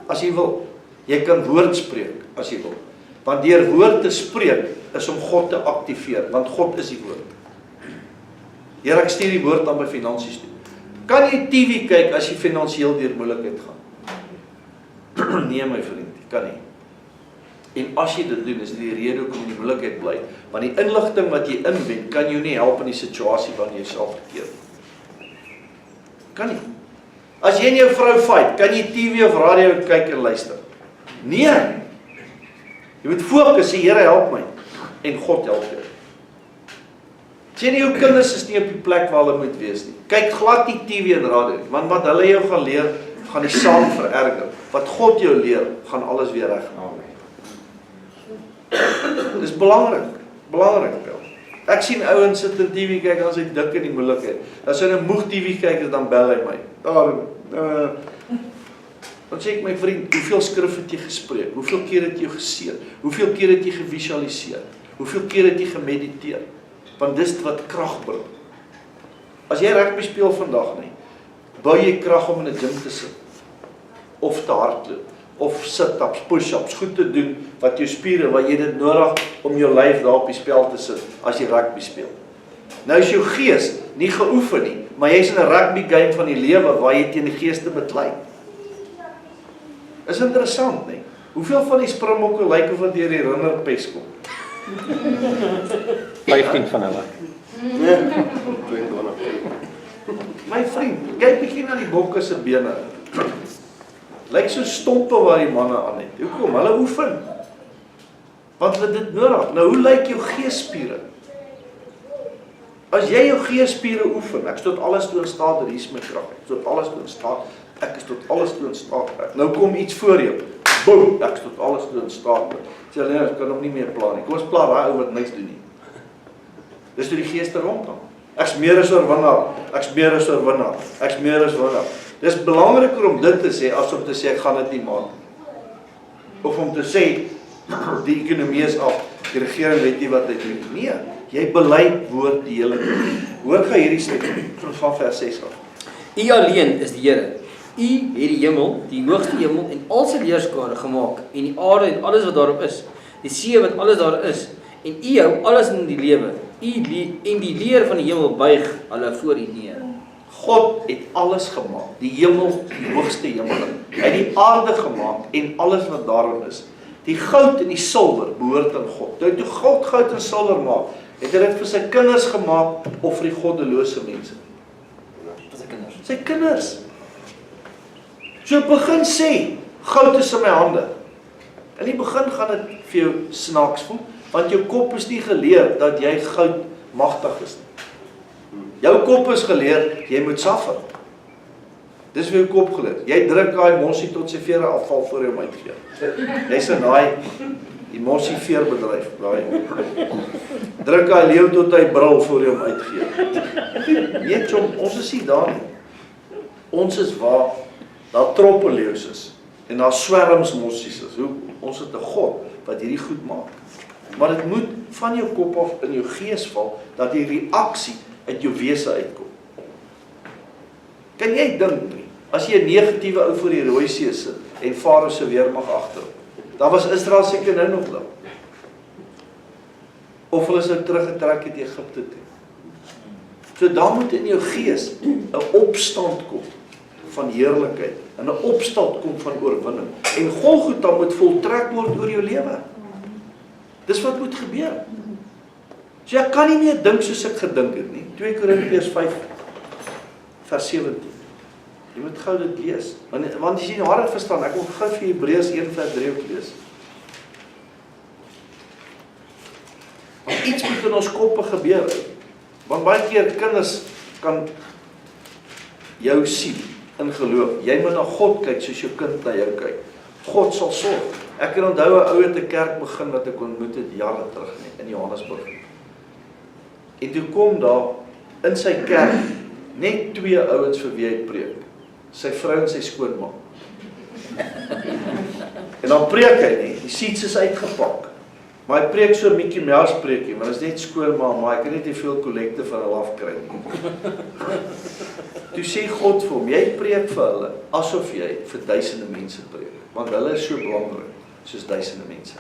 as jy wil. Jy kan woord spreek as jy wil. Want deur woord te spreek is om God te aktiveer, want God is die woord. Here, ek stuur die woord aan my finansies toe. Kan jy TV kyk as jy finansiëel deur moeilikheid gaan? Nee my vriend, kan nie. En as jy dit doen, is dit die rede hoekom jy die moeilikheid bly. Want die inligting wat jy inwend, kan jou nie help in die situasie waarin jy self verkeer. Kan nie. As jy en jou vrou fight, kan jy TV of radio kyk en luister? Nee. Jy moet fokus, sê Here help my. En God help jou. Sê nie jou kinders is nie op die plek waar hulle moet wees nie. Kyk glad nie TV en radio nie, want wat hulle jou gaan leer, gaan die saam vererger. Wat God jou leer, gaan alles weer reg. Dis belangrik, wel. Ek sien ouens sit in TV kyk en as hy dik in die moeilikheid. As hy 'n moeg TV kyk, dan bel hy my. Dan sê ek my vriend, hoeveel skrif het jy gespreek? Hoeveel keer het jy geseën? Hoeveel keer het jy gevisualiseer? Hoeveel keer het jy gemediteer? Want dis wat krag bring. As jy rugby speel vandag nie, bou jy krag om in 'n gym te sit. Of te hardloop. Of sit-ups, push-ups, goed te doen wat jou spiere, wat jy dit nodig om jou lyf daar op die spel te sit as jy rugby speel. Nou is jou gees nie geoefen nie, maar jy's in 'n rugby game van die lewe waar jy teen die geeste beklei. Is interessant, nee. Hoeveel van die Springbokke lyk of wat deur die rinderpes kom? 15 van hulle. My vriend, kyk bietjie na die bokke se bene. Lyk so stompe waar die manne aan het. Hoekom? Hulle oefen. Want hulle dit nodig. Nou hoe lyk jou geesspiere? As jy jou geesspiere oefen, ek is tot alles toe in staat, hier is my krag. Ek is tot alles toe in staat. Ek is tot alles toe in staat. Nou kom iets voor jou. Boom, ek is tot alles toe in staat. Sê hulle, ek kan hom nie meer pla nie. Kom ons pla daai ou wat niks doen nie. Dis toe die geeste rondom. Ek's meer as oorwinnaar. Ek's meer as oorwinnaar. Ek's meer as oorwinnaar. Dis belangriker om dit te sê as om te sê ek gaan dit nie maak. Of om te sê die ekonomie is af, die regering weet nie wat hy doen. Nee, jy bely woord die hele tyd. Hoor gou hierdie stuk van vers 6 af. U alleen is die Here. U het die hemel, die hoogste hemel en al sy leerskare gemaak en die aarde en alles wat daarop is, die see wat alles daar is en u hou alles in die lewe. En die leer van die hemel buig hulle voor u neer. God het alles gemaak, die hemel, die hoogste hemel. Hy het die aarde gemaak en alles wat daarin is. Die goud en die silwer behoort aan God. Toe God goud en silwer maak, het hy dit vir sy kinders gemaak of vir die goddelose mense? Sy kinders. So begin sê, goud is in my hande. In die begin gaan dit vir jou snaaks voel, want jou kop is nie geleer dat jy goud magtig is nie. Jou kop is geleer, jy moet suffer. Dis vir jou kop geleer. Jy druk daai mossie tot sy vere afval voor jy hom uitgee. Jy's in daai die mossie veerbedryf, daai. Druk daai leeu tot hy brul voor jy hom uitgee. Weet jy, ons is nie daar nie. Ons is waar daar troppe leeu's is en daar swerms mossies is. Ons het 'n God wat hierdie goed maak. Maar dit moet van jou kop af in jou gees val, dat die reaksie uit jou wese uitkom. Kan jy dink nie, as jy 'n negatiewe ou voor die Rooi See sit, en Farao se weermag agter, dan was Israel seker nou nog daar. Of hulle sou teruggetrek het Egipte toe. So dan moet in jou gees 'n opstand kom van heerlikheid, en 'n opstand kom van oorwinning. En Golgotha moet voltrek word oor jou lewe. Dis wat moet gebeur. So ek kan nie meer dink soos ek gedink het nie. 2 Korintiërs 5 vers 17. Jy moet gou dit lees. Want as jy nie harde verstaan, ek wil gou vir Hebreërs 1 vers 3 ook lees. Want iets moet in ons koppe gebeur. Want baie keer kinders kan jou sien in geloof. Jy moet na God kyk soos jou kind na jou kyk. God sal sorg. Ek kan onthou 'n ou het 'n kerk begin wat ek ontmoet het jare terug in Johannesburg. En toe kom daar in sy kerk net 2 ouens vir wie hy preek. Sy vrou en sy skoonma. En dan preek hy nie, die seats is uitgepak. Maar hy preek so 'n Mickey Mouse preekie, maar dit is net skoonma, maar ek kan net nie veel kollekte van hulle afkry nie. Toe sê God vir hom, jy preek vir hulle asof jy vir duisende mense preek, want hulle is so belangrik soos duisende mense.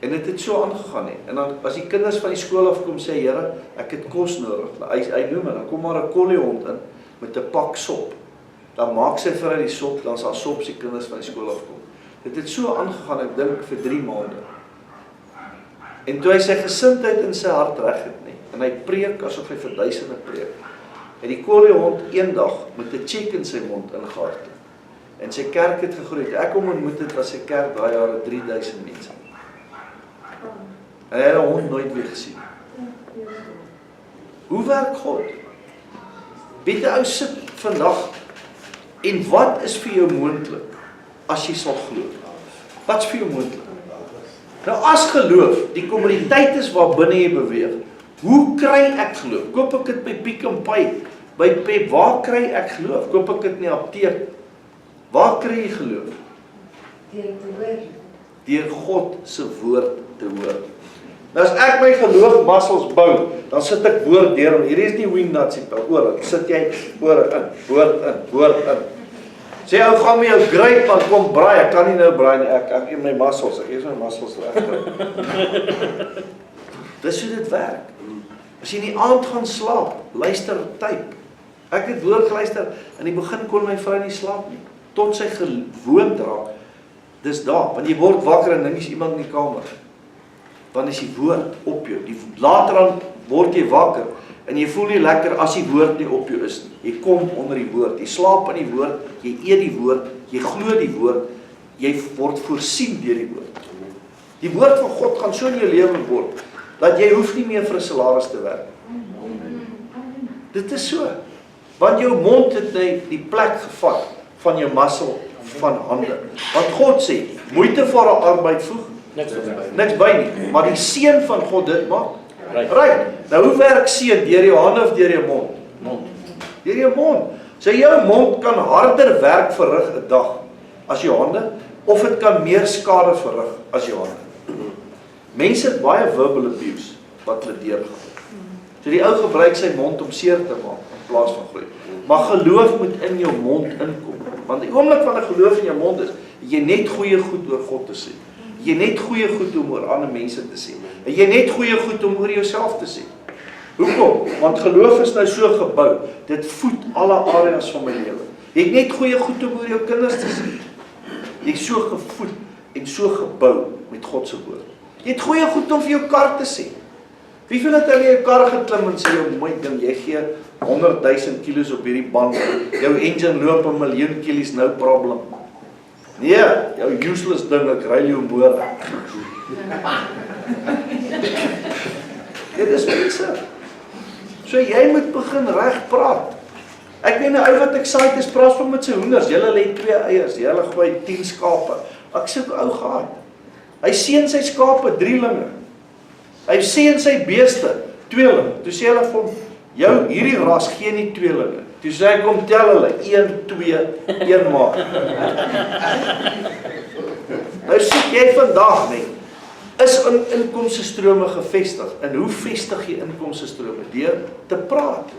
En dit het so aangegaan nie. En dan as die kinders van die skool afkom sê, Here, ek het kos nodig. Hy noem en dan kom maar 'n kolliehond in met 'n pak sop. Dan maak sy vir hy die sop, dan sal sop die kinders van die skool afkom. Dit het so aangegaan, ek dink vir 3 maande. En toe hy sy gesindheid in sy hart reg het nie, en hy preek asof hy vir duisende preek, het die kolliehond eendag met 'n check in sy mond ingehaard. En sy kerk het gegroei. Ek hom ontmoet het, was sy kerk daai jare 3000 mense. En hy het 'n hond nooit weer gesien. Hoe werk God? Weet 'n ou sit vandag, en wat is vir jou moontlik as jy sal glo? Wat's vir jou moontlik? Nou as geloof, die kommuniteit is waar binne jy beweeg. Hoe kry ek geloof? Koop ek dit by Pick n Pay, by Pep? Waar kry ek geloof? Koop ek dit in die apteek? Waar kry jy geloof? Deur te hoor. Deur God se woord te hoor. Nou as ek my geloof muscles bou, dan sit ek woord deur. Hierdie is nie wingnuts nie, oor. Sit jy woord in, woord in. Sê ou, gaan met jou great man, kom braai. Ek kan nie nou braai nie. Ek eet my muscles. Ek eet my muscles reg. Dis hoe dit werk. As jy in die aand gaan slaap, luister type. Ek het woord geluister, in die begin kon my vrou nie slaap nie, tot sy gewoond raak. Dis daar, want jy word wakker en dink is iemand in die kamer. Dan is die woord op jou. Later dan word jy wakker, en jy voel nie lekker as die woord nie op jou is nie. Jy kom onder die woord, jy slaap in die woord, jy eet die woord, jy glo die woord, jy word voorsien deur die woord. Die woord van God gaan so in jou lewe word, dat jy hoef nie meer vir 'n salaris te werk. Dit is so. Want jou mond het die plek gevat van jou muscle van hande. Want God sê, moeite vir 'n arbeid voeg, niks by nie. Maar die seën van God dit maak ryk. Nou hoe werk seën? Deur jou hande of deur jou mond? Deur jou mond. So jou mond kan harder werk verrig 'n dag as jou hande, of dit kan meer skade verrig as jou hande. Mense het baie verbal abuse wat hulle deurgaan. So die ou gebruik sy mond om seer te maak in plaas van groei. Maar geloof moet in jou mond inkom. Want die oomblik van 'n geloof in jou mond is, jy net goeie goed oor God te sê. Jy net goeie goed om oor ander mense te sê. En jy net goeie goed om oor jouself te sê. Hoekom? Want geloof is nou so gebou, dit voed alle areas van my lewe. Jy het net goeie goed om oor jou kinders te sê. Jy is so gevoed en so gebou met God se woord. Jy het goeie goed om vir jou kar te sê. Wie van het in jou kar geklim en sê, jou mooi ding, jy gee 100,000 kilos op hierdie band, jou engine loop 1 miljoen kilos, no problem. Nee, jou useless ding, ek ry jou môre. Dit is mense. So jy moet begin reg praat. Ek weet 'n ou wat excited is, praat van met sy hoenders, julle lê 2 eiers, julle gooi 10 skape. Ek sê ou gehad. Hy seën sy skape, 3linge. Hy seën sy beeste, 2linge. Toe sê hulle vir hom, jou hierdie ras gee nie 2linge. Toe sê hy, kom tel hulle, 1, 2, 1 maak. Nou soek jy vandag nie. is in inkomstestrome gevestig. En hoe vestig jy inkomstestrome? Deur te praat.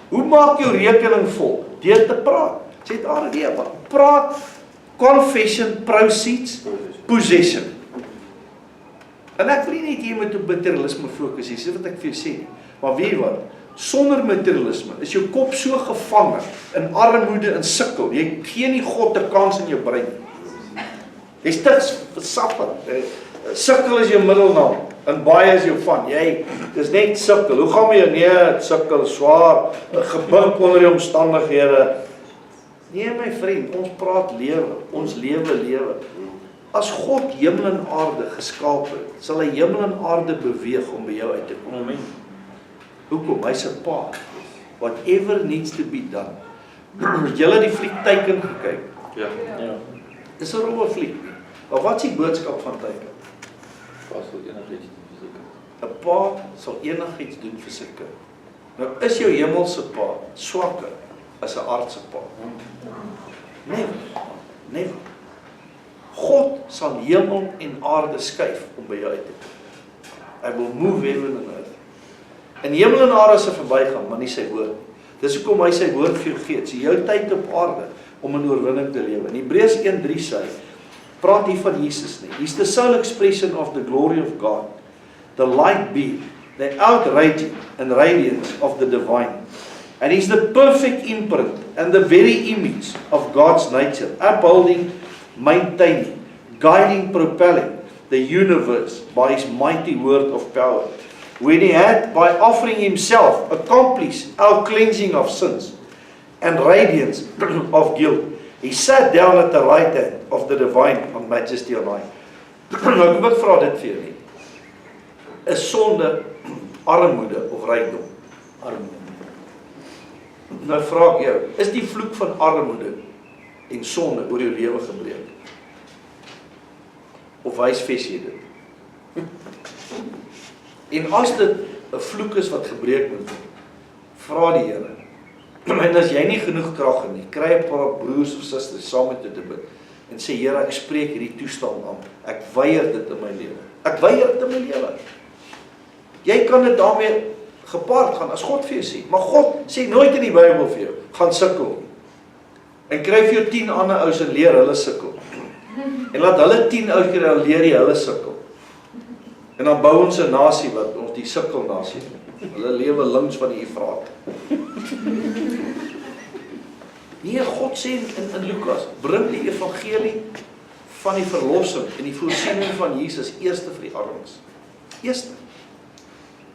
Hoe maak jou rekening vol? Deur te praat. Sê dit RD, wat praat, confession, proceeds, possession. En ek wil nie net hier met op materialisme fokus, dis wat ek vir jou sê nie. Maar weet jy wat? Sonder materialisme is jou kop so gevange in armoede en sukkel. Jy gee nie God 'n kans in jou brein. Jy's te versappig. Sukkel is jou middelnaam en baie is jou van. Jy dis net sukkel. Hoe gaan jy? Nee, sukkel swaar, gebuk onder die omstandighede. Nee my vriend, ons praat lewe, ons lewe. As God hemel en aarde geskaap het, sal hy hemel en aarde beweeg om by jou uit te kom. Amen. Hoekom? Hy's 'n pa. Whatever needs to be done. Julle die fliek Teiken gekyk. Ja. Dis 'n rowwe fliek. Maar wat is die boodskap van Teiken? Pas wil enigiets doen vir seker. 'n Pa sal enigiets doen vir sy kind. Nou is jou hemelse pa swakker as 'n aardse pa. Never. God sal hemel en aarde skuif om by jou uit te kom. Hy will move heaven and earth. En hemel en aarde se verbygaan, maar nie sy woord nie. Dis hoekom hy sy woord vir jou gee. Dis jou tyd op aarde om in oorwinning te lewe. In Hebreërs 1:3 sê hy, praat hier van Jesus nie. He's the sole expression of the glory of God, the light being, the outraging and radiance of the divine. And he's the perfect imprint and the very image of God's nature, upholding, maintaining, guiding, propelling the universe by his mighty word of power. When he had, by offering himself, accomplished our cleansing of sins and radiance of guilt, he sat down at the right hand of the divine on majesty on high. Nou, ek vra dit vir julle. Is sonde armoede of rykdom? Armoede. Nou vra ek jou, is die vloek van armoede en sonde oor jou lewe gebreek? Of huisves jy dit? En as dit 'n vloek is wat gebreek moet word, vra die Here. En as jy nie genoeg krag het nie, kry 'n paar broers of susters saam met jou te bid en sê Here, ek spreek hierdie toestand aan. Ek weier dit in my lewe. Ek weier dit in my lewe. Jy kan dit daarmee gepaard gaan as God vir jou sê, maar God sê nooit in die Bybel vir jou gaan sukkel. En kry vir jou 10 ander ouens en leer hulle sukkel. En laat hulle 10 ouens kry en leer jy hulle sukkel. En dan bou ons 'n nasie wat ons die sukkelnasie. Hulle lewe links van die Efraat. Nee, God sê in Lukas, bring die evangelie van die verlossing en die voorsiening van Jesus eerste vir die armes. Eerste.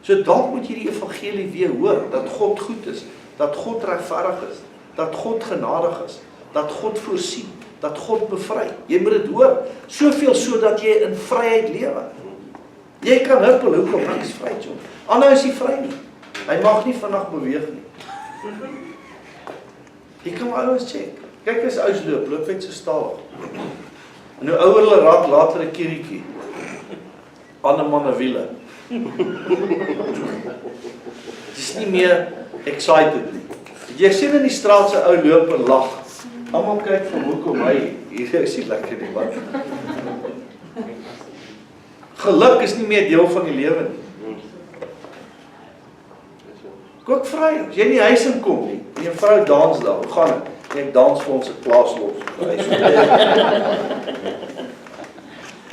So dalk moet jy die evangelie weer hoor, dat God goed is, dat God regverdig is, dat God genadig is, dat God voorsien, dat God bevry. Jy moet dit hoor, soveel sodat jy in vryheid lewe. Jy kan huppel, hoekom? Ek is vry, John. Anna is nie vry nie. Hy mag nie vandag beweeg nie. Jy kan maar ouens check. Kyk as ouens loop net so stadig. En nou ouer hulle raak later 'n kiertjie. Ander manne wiele. Dis nie meer excited nie. Jy sien in die straat se ou loop en lag. Almal kyk van hoekom hy hier is nie lekker nie, wat? Geluk is nie meer deel van die lewe nie. Kook vry, as jy nie huis in kom nie, en jou vrou dans daar, hoe gaan dit? Ek dans vir ons 'n klas los.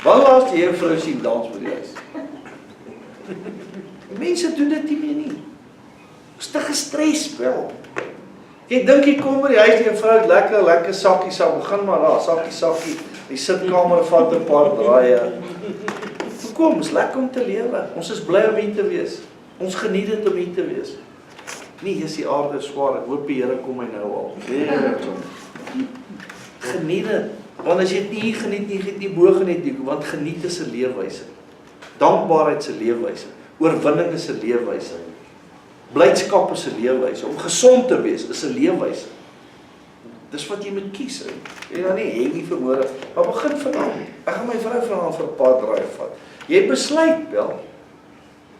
Wat laat jy jou vrou sien dans by die huis? Mense doen dit nie meer nie. Is te gestres wel. Jy dink jy kom by die huis, die vrou het lekker sakkie sal begin maar daar, sakkie, die sitkamer vat 'n paar draaie. Kom, is lekker om te lewe. Ons is bly om hier te wees. Ons geniet dit om hier te wees. Nie, is die aarde swaar, ek hoop die Here kom my nou al. Geniet dit. Want as jy dit nie hier geniet nie, geniet nie bo geniet nie, want geniet is 'n leefwyse. Dankbaarheid is 'n leefwyse. Oorwinning is 'n leefwyse. Blydskap is 'n leefwyse. Om gesond te wees is 'n leefwyse. Dis wat jy moet kies. Jy dan nie henggie vermoere, maar begin vanaand. Ek gaan my vrou vanaand vir 'n paar draaie vat. Jy besluit wel.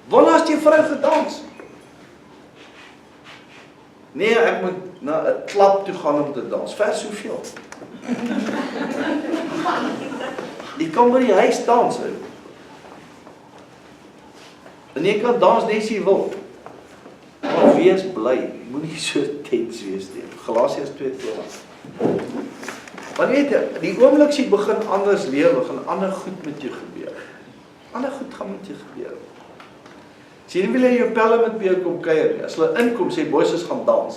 Wanneer het jy vrou gedans? Nee, ek moet na 'n klap toe gaan om te dans. Vers hoeveel? Jy kan by die huis dans. En jy kan dans net as jy wil. Maar wees bly, moenie so tens wees nie. Galasiërs 2:20. Maar weet jy, die oomblik as jy begin anders lewe, gaan ander goed met jou gebeur. Ander goed gaan met jou gebeur. As jy nie wil hê jou pelle met by jou kom kuier nie, as hulle inkom, sê boys ons gaan dans.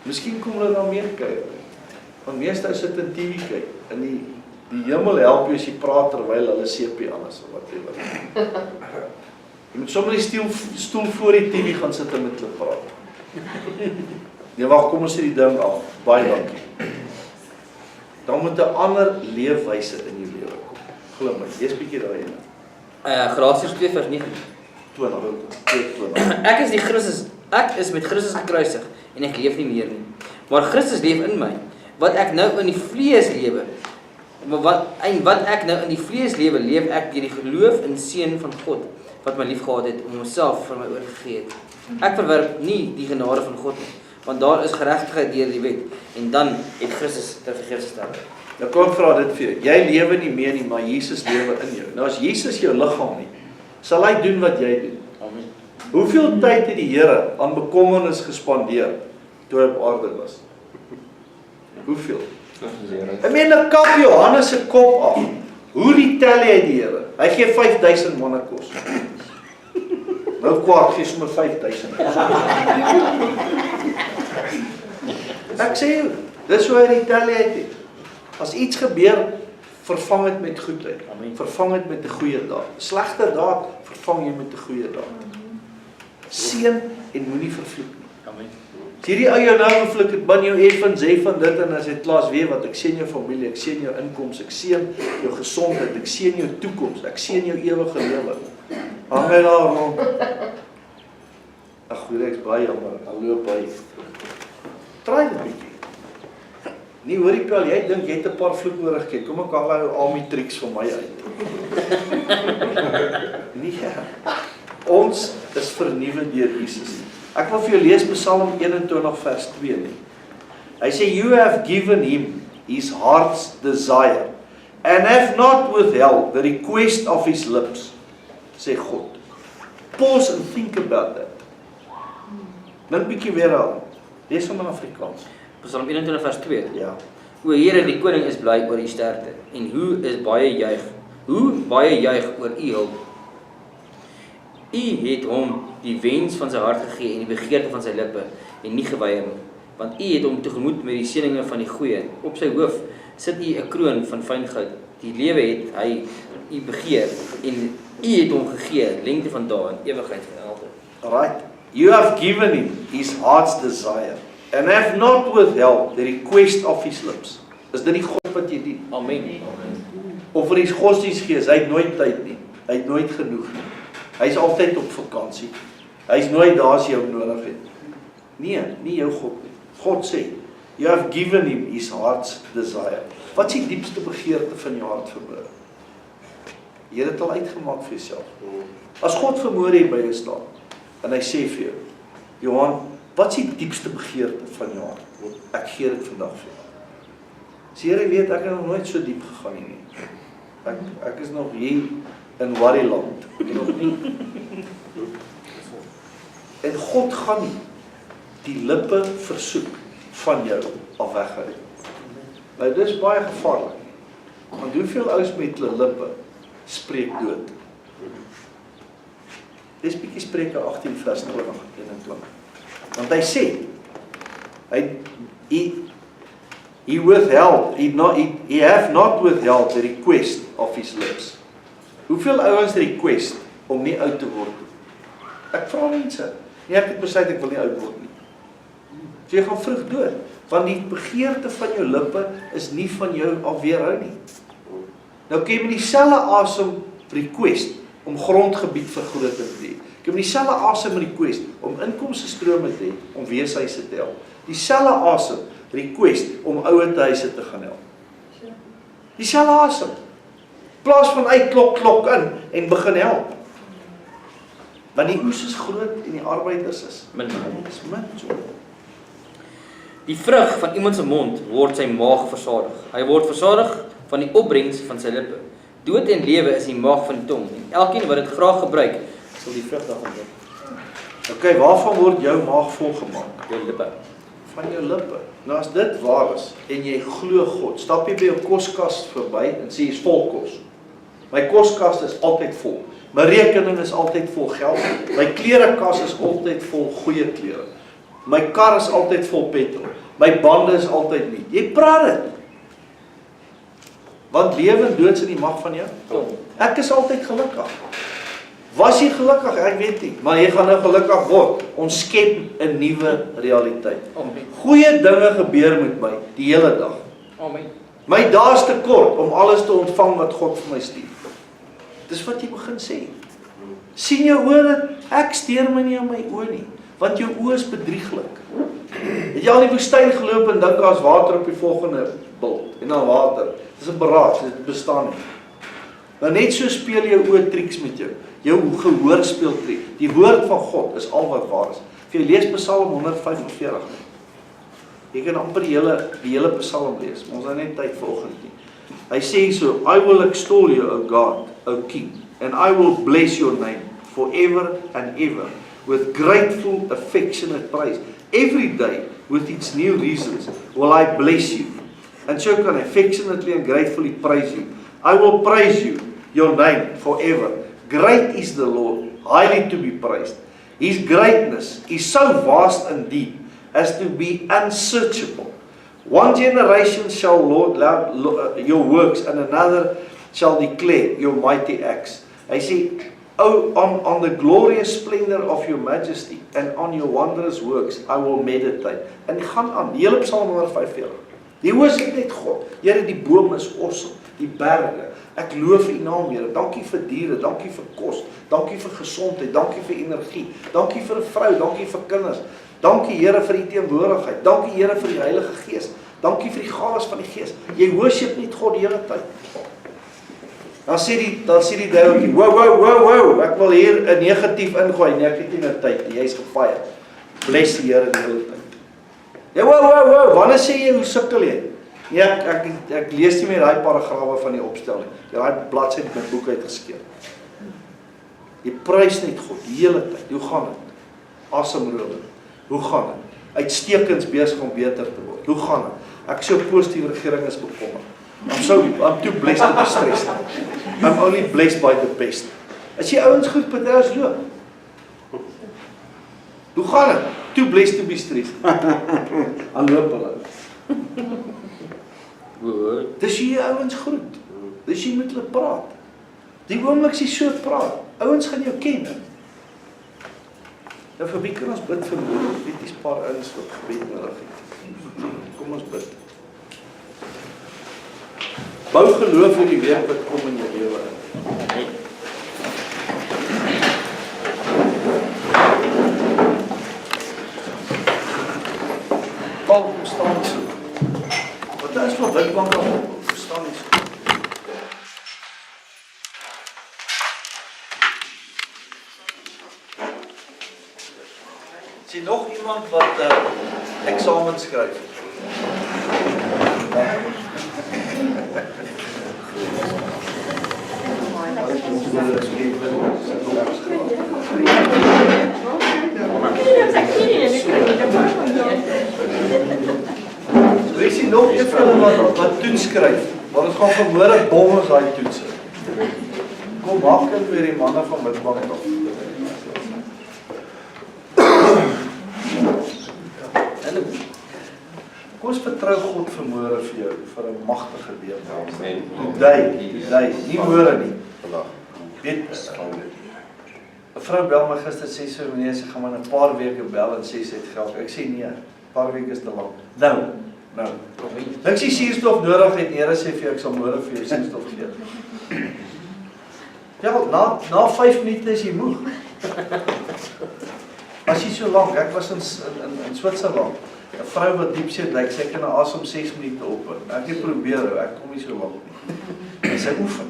Miskien kom hulle dan meer kuier. Want meeste sit in TV kyk, en die hemel help jou as jy praat terwyl hulle CP alles, of whatever. Jy moet sommer die stoel voor die TV gaan sit en met hulle praat. Nee, wacht, kom ons sê die ding af. Baie dankie. Dan moet 'n ander leefwyse in jou lewe kom. Glo my, jy's bietjie daai ene. Galasiërs 2:9. 20. Ek is met Christus gekruisig en ek leef nie meer nie. Maar Christus leef in my. Wat ek nou in die vlees lewe, leef ek deur die geloof in Seun van God, wat my liefgehad het om homself vir my oorgegee het. Ek verwerp nie die genade van God nie, want daar is geregtigheid deur die wet, en dan het Christus ter vergeefs gestaan. Nou kom ek vra dit vir jou. Jy lewe nie meer nie, maar Jesus lewe in jou. Nou as Jesus jou liggaam nie, sal hy doen wat jy doen. Amen. Hoeveel tyd het die Here aan bekommernis gespandeer toe hy op aarde was? Hoeveel? Ek meen, nou kap Johannes se kop af. Hoe die tel hy die Here? Hy gee 5000 manne kos. Nou kwaad, gee sommer 5000. Ek sê jou, dis hoe hy die tel hy het. As iets gebeur, vervang het met goedheid. Amen. Vervang het met 'n goeie daad. Slegte daad, vervang jy met 'n goeie daad. Seën en moenie vervloek nie. Amen. As hierdie ou jou nou vervloek, het ban jou effens, sê van dit en as dit klaas weer wat, ek seën jou familie, ek seën jou inkomste, ek seën jou gesondheid, ek seën jou toekoms, ek seën jou ewige lewe. Hang hy daar rond. Ag, goed, ek's baie jammer, ek loop by. Try dit bietjie. Nie hoor die pel, jy dink jy het 'n paar vloek nodig gekry. Kom ek haal al my triks vir my uit. Nee. Ons is vernuwe deur Jesus. Ek wil vir jou lees Psalm 21 vers 2 nie. Hy sê, you have given him his heart's desire and have not withheld the request of his lips, sê God. Pause and think about that. Dink bietjie weer aan. Lees hom in Afrikaans. Psalm 21 vers 2. Ja. O Here, die koning is bly oor u sterkte, en hoe baie juig oor u hulp. U het hom die wens van sy hart gegee en die begeerte van sy lippe, en nie geweier nie. Want u het hom tegemoet met die seëninge van die goeie. Op sy hoof sit u 'n kroon van fyn goud. Die lewe het hy u begeer, en u het hom gegee lengte van dae en ewigheid van altyd. Alright. You have given him his heart's desire and have not withheld the request of his lips. Is dit die God wat jy dien? Amen. Of vir die godsdienstgees, hy het nooit tyd nie. Hy het nooit genoeg nie. Hy is altyd op vakansie. Hy is nooit daar as jy hom nodig het. Nee, nie jou God nie. God sê, you have given him his heart's desire. Wat is die diepste begeerte van jou hart vermoë? Jy het dit al uitgemaak vir jouself. As God vermoë hier by jou staan, en hy sê vir jou, Johan, wat is die diepste begeerte van jou hart? Ek gee dit vandag vir jou. As Here weet, ek het nog nooit so diep gegaan nie. Ek is nog hier in Warrieland. Nog nie. En God gaan nie die lippe versoek van jou af weghou. Nou, dit is baie gevaarlik. Want hoeveel ouens met hulle lippe spreek dood? Dis bietjie Spreuke 18 vers 20 en 21. Want hy sê, he have not withheld the request of his lips. Hoeveel ouens request om nie oud te word? Ek vra mense, nee, ek het besluit ek wil nie oud word nie. So jy gaan vroeg dood, want die begeerte van jou lippe is nie van jou afweerhou nie. Nou kan jy met dieselfde asem request om grondgebied vergroting te hê. Ek het dieselfde asem request om inkomste strome te hê, om weeshuise te help. Dieselfde asem request om ouerhuise te gaan help. Dieselfde asem. Plaas van klok in en begin help. Want die oes is groot en die arbeiders is min. Die vrug van iemand se mond word sy maag versadig. Hy word versadig van die opbrengs van sy lippe. Dood en lewe is die mag van die tong. En elkeen wat dit graag gebruik, sal die vrug daarvan eet. Okay, waarvan word jou maag volgemaak? Jou lippe. Van jou lippe. Nou as dit waar is en jy glo God, stap jy by jou koskas verby en sê jy's vol kos. My koskas is altyd vol. My rekening is altyd vol geld. My klerekas is altyd vol goeie klere. My kar is altyd vol petrol. My bande is altyd nie. Jy praat dit. Want lewe en dood is in die mag van jou tong. Ek is altyd gelukkig. Was jy gelukkig? Ek weet nie, maar jy gaan nou gelukkig word. Ons skep 'n nuwe realiteit. Amen. Goeie dinge gebeur met my die hele dag. Amen. My dae is te kort om alles te ontvang wat God vir my stuur. Dis wat jy begin sê. Sien jou oë dit? Ek steur my nie aan my oë nie, want jou oë is bedrieglik. Het jy al in die woestyn geloop en dink daar's water op die volgende bult en dan water. Dis 'n beraad, dit bestaan nie. Maar net so speel jou oë triks met jou. Jou gehoor speel triek. Die woord van God is al wat waar is. As jy lees Psalm 145 nie. Jy kan amper die hele Psalm lees, maar ons het net tyd vanoggend nie. Hy sê so, I will extol you, O God, O King, and I will bless your name forever and ever with grateful, affectionate praise. Every day, with its new reasons, will I bless you. And so can I affectionately and gratefully praise you. I will praise you, your name, forever. Great is the Lord, highly to be praised. His greatness is so vast and deep as to be unsearchable. One generation shall laud your works, and another shall declare your mighty acts. Hy sê, oh, on the glorious splendor of your majesty, and on your wondrous works, I will meditate. En gaan aan, die hele Psalm 145. Die worship net God. Here, die bome is awesome, die berge. Ek loof U naam, Here. Dankie vir diere, dankie vir kos, dankie vir gesondheid, dankie vir energie, dankie vir 'n vrou, dankie vir kinders. Dankie Here vir U teenwoordigheid. Dankie Here vir die Heilige Gees. Dankie vir die gawes van die Gees. Jy worship net God die hele tyd. Dan sê die duiweltjie, wow, ek wil hier 'n negatief ingooi. Nee, ek het nie nou tyd nie. Jy's gefire. Bless die Here die hele tyd. Ja, wow, wanneer sê jy hoe sukkel jy? Nee, ek lees nie meer daai paragrawe van die opstelling. Jy daai bladsy met my boek uitgeskeur. Jy prys net God die hele tyd. Hoe gaan dit? Asemrowend. Hoe gaan dit? Uitstekends besig om beter te word. Hoe gaan dit? Ek so positief regering is bekommerd. I'm too blessed to be stressed. I'm only blessed by the best. As jy ouens goed party as loop. Hoe gaan dit? Too blessed to be stressed. Aanloop hulle. Dis jy ouens groet. Dis jy met hulle praat. Die oomblik as jy so praat, ouens gaan jou ken. Nou vir wie kan ons bid vir môre? Weet jy's paar ouens wat gebed nodig het. Kom ons bid. Bou geloof in die week wat kom in jou lewe in. Paul, kom staan so. Wat is vir Witbank af? Verstaan nie so. Is nog iemand wat eksamen skryf? Wees jy nog een van hulle wat toets skryf? Want het gaan vanmôre bom as daai toetse. Kom maak dit weer die manne van Witbank af. Kom ons vertrou God vanmôre vir jou, vir 'n magtige week. Amen. Today, nie môre nie. Weet, 'n vrou bel my gister sê so, meneer, sy gaan maar 'n paar weke bel en sê sy het geld. Ek sê nee, 'n paar weke is te lank. Nou. Dink jy suurstof nodig het, Here sê vir jou ek sal môre vir jou suurstof gee. Ja, na 5 minute is jy moeg. As jy so lank, ek was in Switserland. 'n Vrou wat diepsee duik, sy kan asem 6 minute op. Ek het probeer, ek kom nie so lank nie. En sy oefen.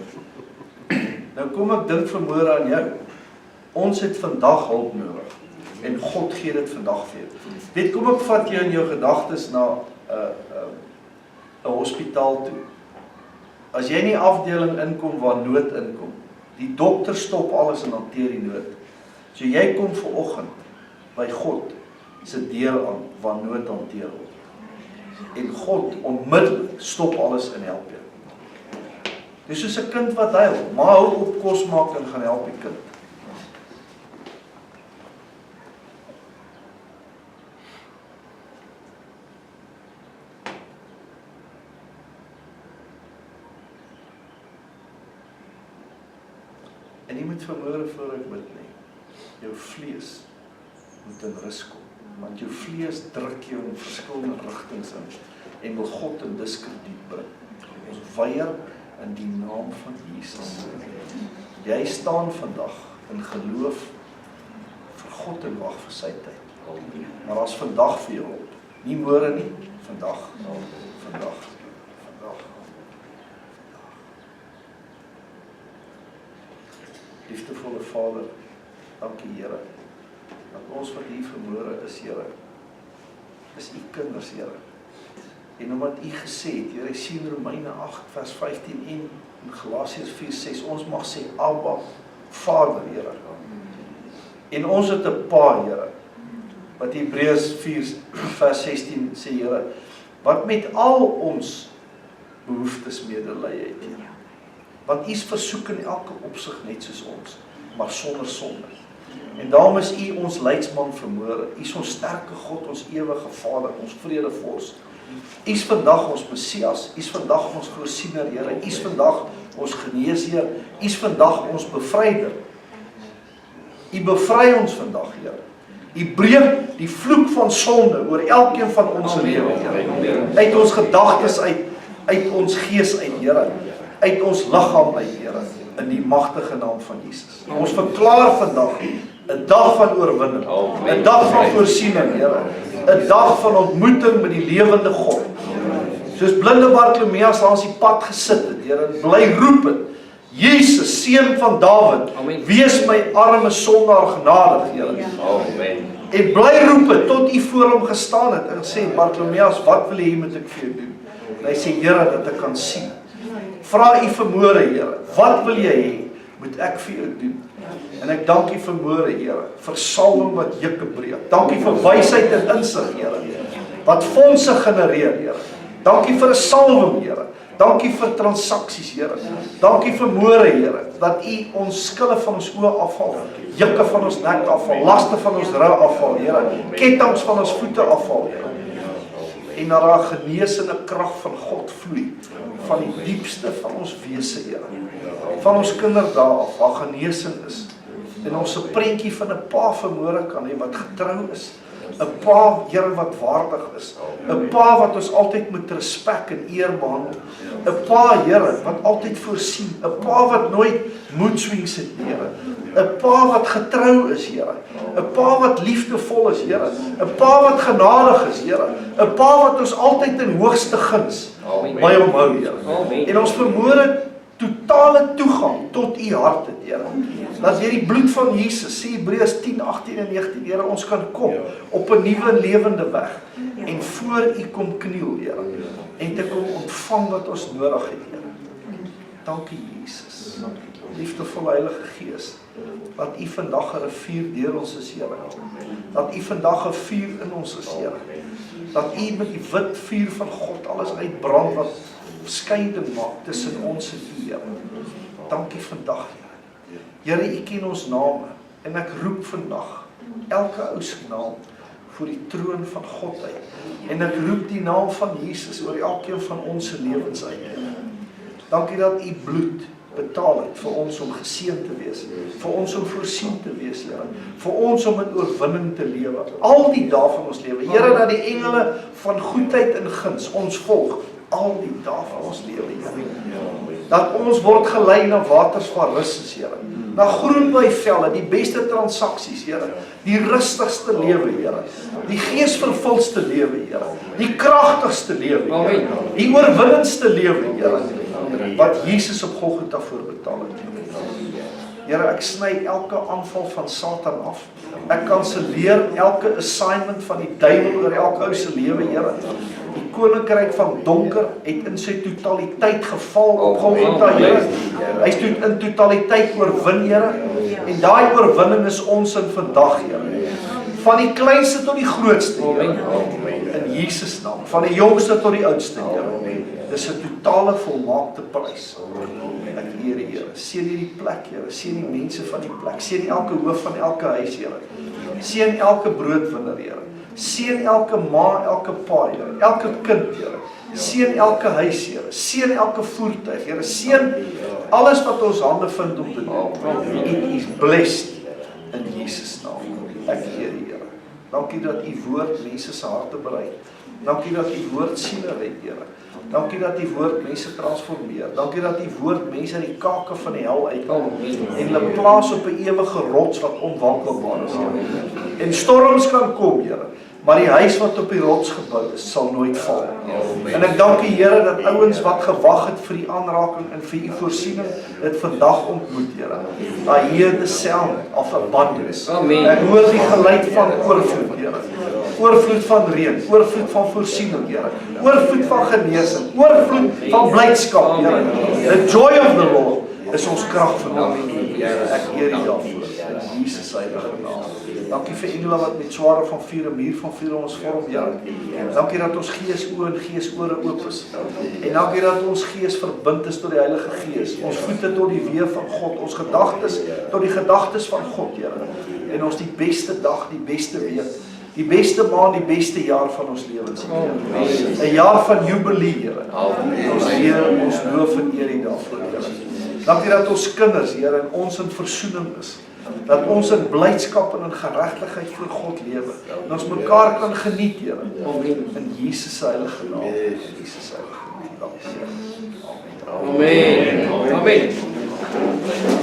Nou kom ek dink vanmôre aan jou. Ons het vandag hulp nodig. En God gee dit vandag vir jou. Weet, kom ek vat jou in jou gedagtes na 'n hospitaal toe. As jy nie afdeling inkom waar nood inkom, die dokter stop alles en hanteer die nood. So jy kom vanoggend by God se deur aan waar nood hanteer word. En God onmiddellik stop alles en help jou. Dis soos 'n kind wat huil, maar hou op kos maak en gaan help die kind. En jy moet vanmôre voor ek bid nie. Jou vlees moet in rus kom. Want jou vlees druk jou in verskillende rigtings in en wil God in diskrediet bring. Ons weier in die naam van Jesus. Jy staan vandag in geloof vir God en wag vir sy tyd. Maar as vandag vir jou hulp. Nie môre nie, vandag. Vandag. Liefdevolle Vader, dankie Here, dat ons wat hier vanmôre is, Here, is u kinders, Here. En omdat u gesê het, Here, sien Romeine 8 vers 15 en Galasiërs 4:6, ons mag sê Abba, Vader, Here. En ons het 'n Pa, Here, wat Hebreërs 4 vers 16 sê, Here, wat met al ons behoeftes medelee het, Here. Want u is versoek in elke opsig net soos ons, maar sonder sonde. En daarom is u ons leidsman vanmôre. U is ons sterke God, ons ewige Vader, ons vredevors. U is vandag ons Messias, u is vandag ons voorsiener, Here. U is vandag ons geneesheer, u is vandag ons bevryder. U bevry ons vandag, Here. U breek die vloek van sonde oor elkeen van ons lewe, Here. Uit ons gedagtes uit ons gees uit, Here. Uit ons liggaam uit, Here, in die magtige naam van Jesus. Ons verklaar vandag 'n dag van oorwinning, 'n dag van voorsiening, Here, 'n dag van ontmoeting met die lewende God. Soos blinde Bartimeus langs die pad gesit het, Here, en bly roep het, Jesus, seun van Dawid, wees my arme sondaar genadig, Here. En bly roep het tot u voor hom gestaan het en sê, Bartimeus, wat wil jy moet ek vir jou doen? En hy sê, Here, dat ek kan sien. Vra u vanmôre, Here, wat wil jy hê, moet ek vir jou doen? En ek dank u vanmôre, Here, vir salwing wat juke breek. Dank u vir wysheid en insig, Here, wat fondse genereer, Here. Dank u vir 'n salwing, Here. Dank u vir transaksies, Here. Dank u vanmôre, Here, dat u ons skille van ons oë afval, juke van ons nek afval, laste van ons rug afval, Here. Kettinge van ons voete afval, Here. En dat daar genesende krag van God vloei, van die diepste van ons wese, Here. Van ons kinderdae af, waar genesing is. En ons 'n prentjie van 'n Pa vanmôre kan hê wat getrou is. 'n Pa, Here, wat waardig is. 'n Pa wat ons altyd met respek en eer behandel. 'n Pa, Here, wat altyd voorsien. 'n Pa wat nooit mood swings het, Here. 'n Pa wat getrou is, Here. 'n Pa wat liefdevol is, Here. 'n Pa wat genadig is, Here. 'n Pa wat ons altyd in hoogste guns by hom hou, Here. En ons vermoere totale toegang tot u hart het, Here. Dat deur die bloed van Jesus, sê Hebreërs 10:18 en 19, Here, ons kan kom op 'n nuwe lewende weg en voor u kom kniel, Here, en te kom ontvang wat ons nodig het, Here. Dankie Jesus. Liefdevolle Heilige Gees, dat u vandag 'n rivier deur ons is, Here. Dat u vandag 'n vuur in ons is, Here. Dat u met die wit vuur van God alles uitbrand wat skeiding maak tussen ons en u, Here. Dankie vandag, Here. Here, u ken ons name en ek roep vandag elke ou se naam voor die troon van God uit. En ek roep die naam van Jesus oor elkeen van ons se lewens uit. Dankie dat u bloed betaal het vir ons om geseën te wees, vir ons om voorsien te wees, Here, vir ons om in oorwinning te lewe, al die dae van ons lewe. Here, dat die engele van goedheid en guns ons volg, al die dae van ons lewe, Here. Dat ons word gelei na waters van rus, Here. Na groen weivelle, die beste transaksies, Here. Die rustigste lewe, Here. Die geesvervulste lewe, Here. Die kragtigste lewe, Here. Die oorwinnendste lewe, Here. Wat Jesus op Golgotha voorbetaal het. Here, ek sny elke aanval van Satan af. Ek kanselleer elke assignment van die duiwel oor elke ou se lewe, Here. Die koninkryk van donker het in sy totaliteit geval op Golgotha, Here. Hy is in totaliteit oorwin, Here. En daai oorwinning is ons in vandag, Here. Van die kleinste tot die grootste, Here. In Jesus naam. Van die jongste tot die oudste, Here. Dis 'n totale volmaakte prys. Ek eer die Here. Seën hierdie plek, Here. Seën die mense van die plek. Seën elke hoof van elke huis, Here. Seën elke broodwinner, Here. Seën elke ma, elke pa, Here. Elke kind, Here. Seën elke huis, Here. Seën elke voertuig, Here. Seën alles wat ons hande vind om te doen. It is blessed in Jesus naam. Ek eer die Here. Dankie dat u woord mense se harte bereik. Dankie dat u woord siele red, Here. Dankie dat die woord mense transformeer. Dankie dat die woord mense uit die kake van die hel uithaal en hulle plaas op 'n ewige rots wat onwankelbaar is, Here. En storms kan kom, Here, maar die huis wat op die rots gebou is, sal nooit val. En ek dank U, Here, dat ouens wat gewag het vir die aanraking en vir U voorsiening, dit vandag ontmoet, Here. I hear the sound of abundance. Ek hoor die geluid van oorvloed, Here. Oorvloed van reën, oorvloed van voorsiening, Here. Oorvloed van genesing, oorvloed van blydskap, Here. The joy of the Lord is ons krag vandag. Ek eer U daarvoor. In Jesus se heilige naam. Dankie vir engele wat met sware van vuur en muur van vuur ons vorm, Here. Dankie dat ons gees oë en gees ore oop is. En dankie dat ons gees verbind is tot die Heilige Gees. Ons voete tot die weë van God, ons gedagtes tot die gedagtes van God, Here. En ons die beste dag, die beste week, die beste maand, die beste jaar van ons lewens. 'n jaar van jubilee, Here. Ons Here, ons loof en eer U daarvoor, Here. Dankie dat ons kinders, Here, en ons in versoening is. Dat ons in blydskap en in geregtigheid voor God lewe. En ons mekaar kan geniet, Here. In Jesus se heilige naam. Jesus se heilige naam. Dankie, Here. Amen. Amen. Amen.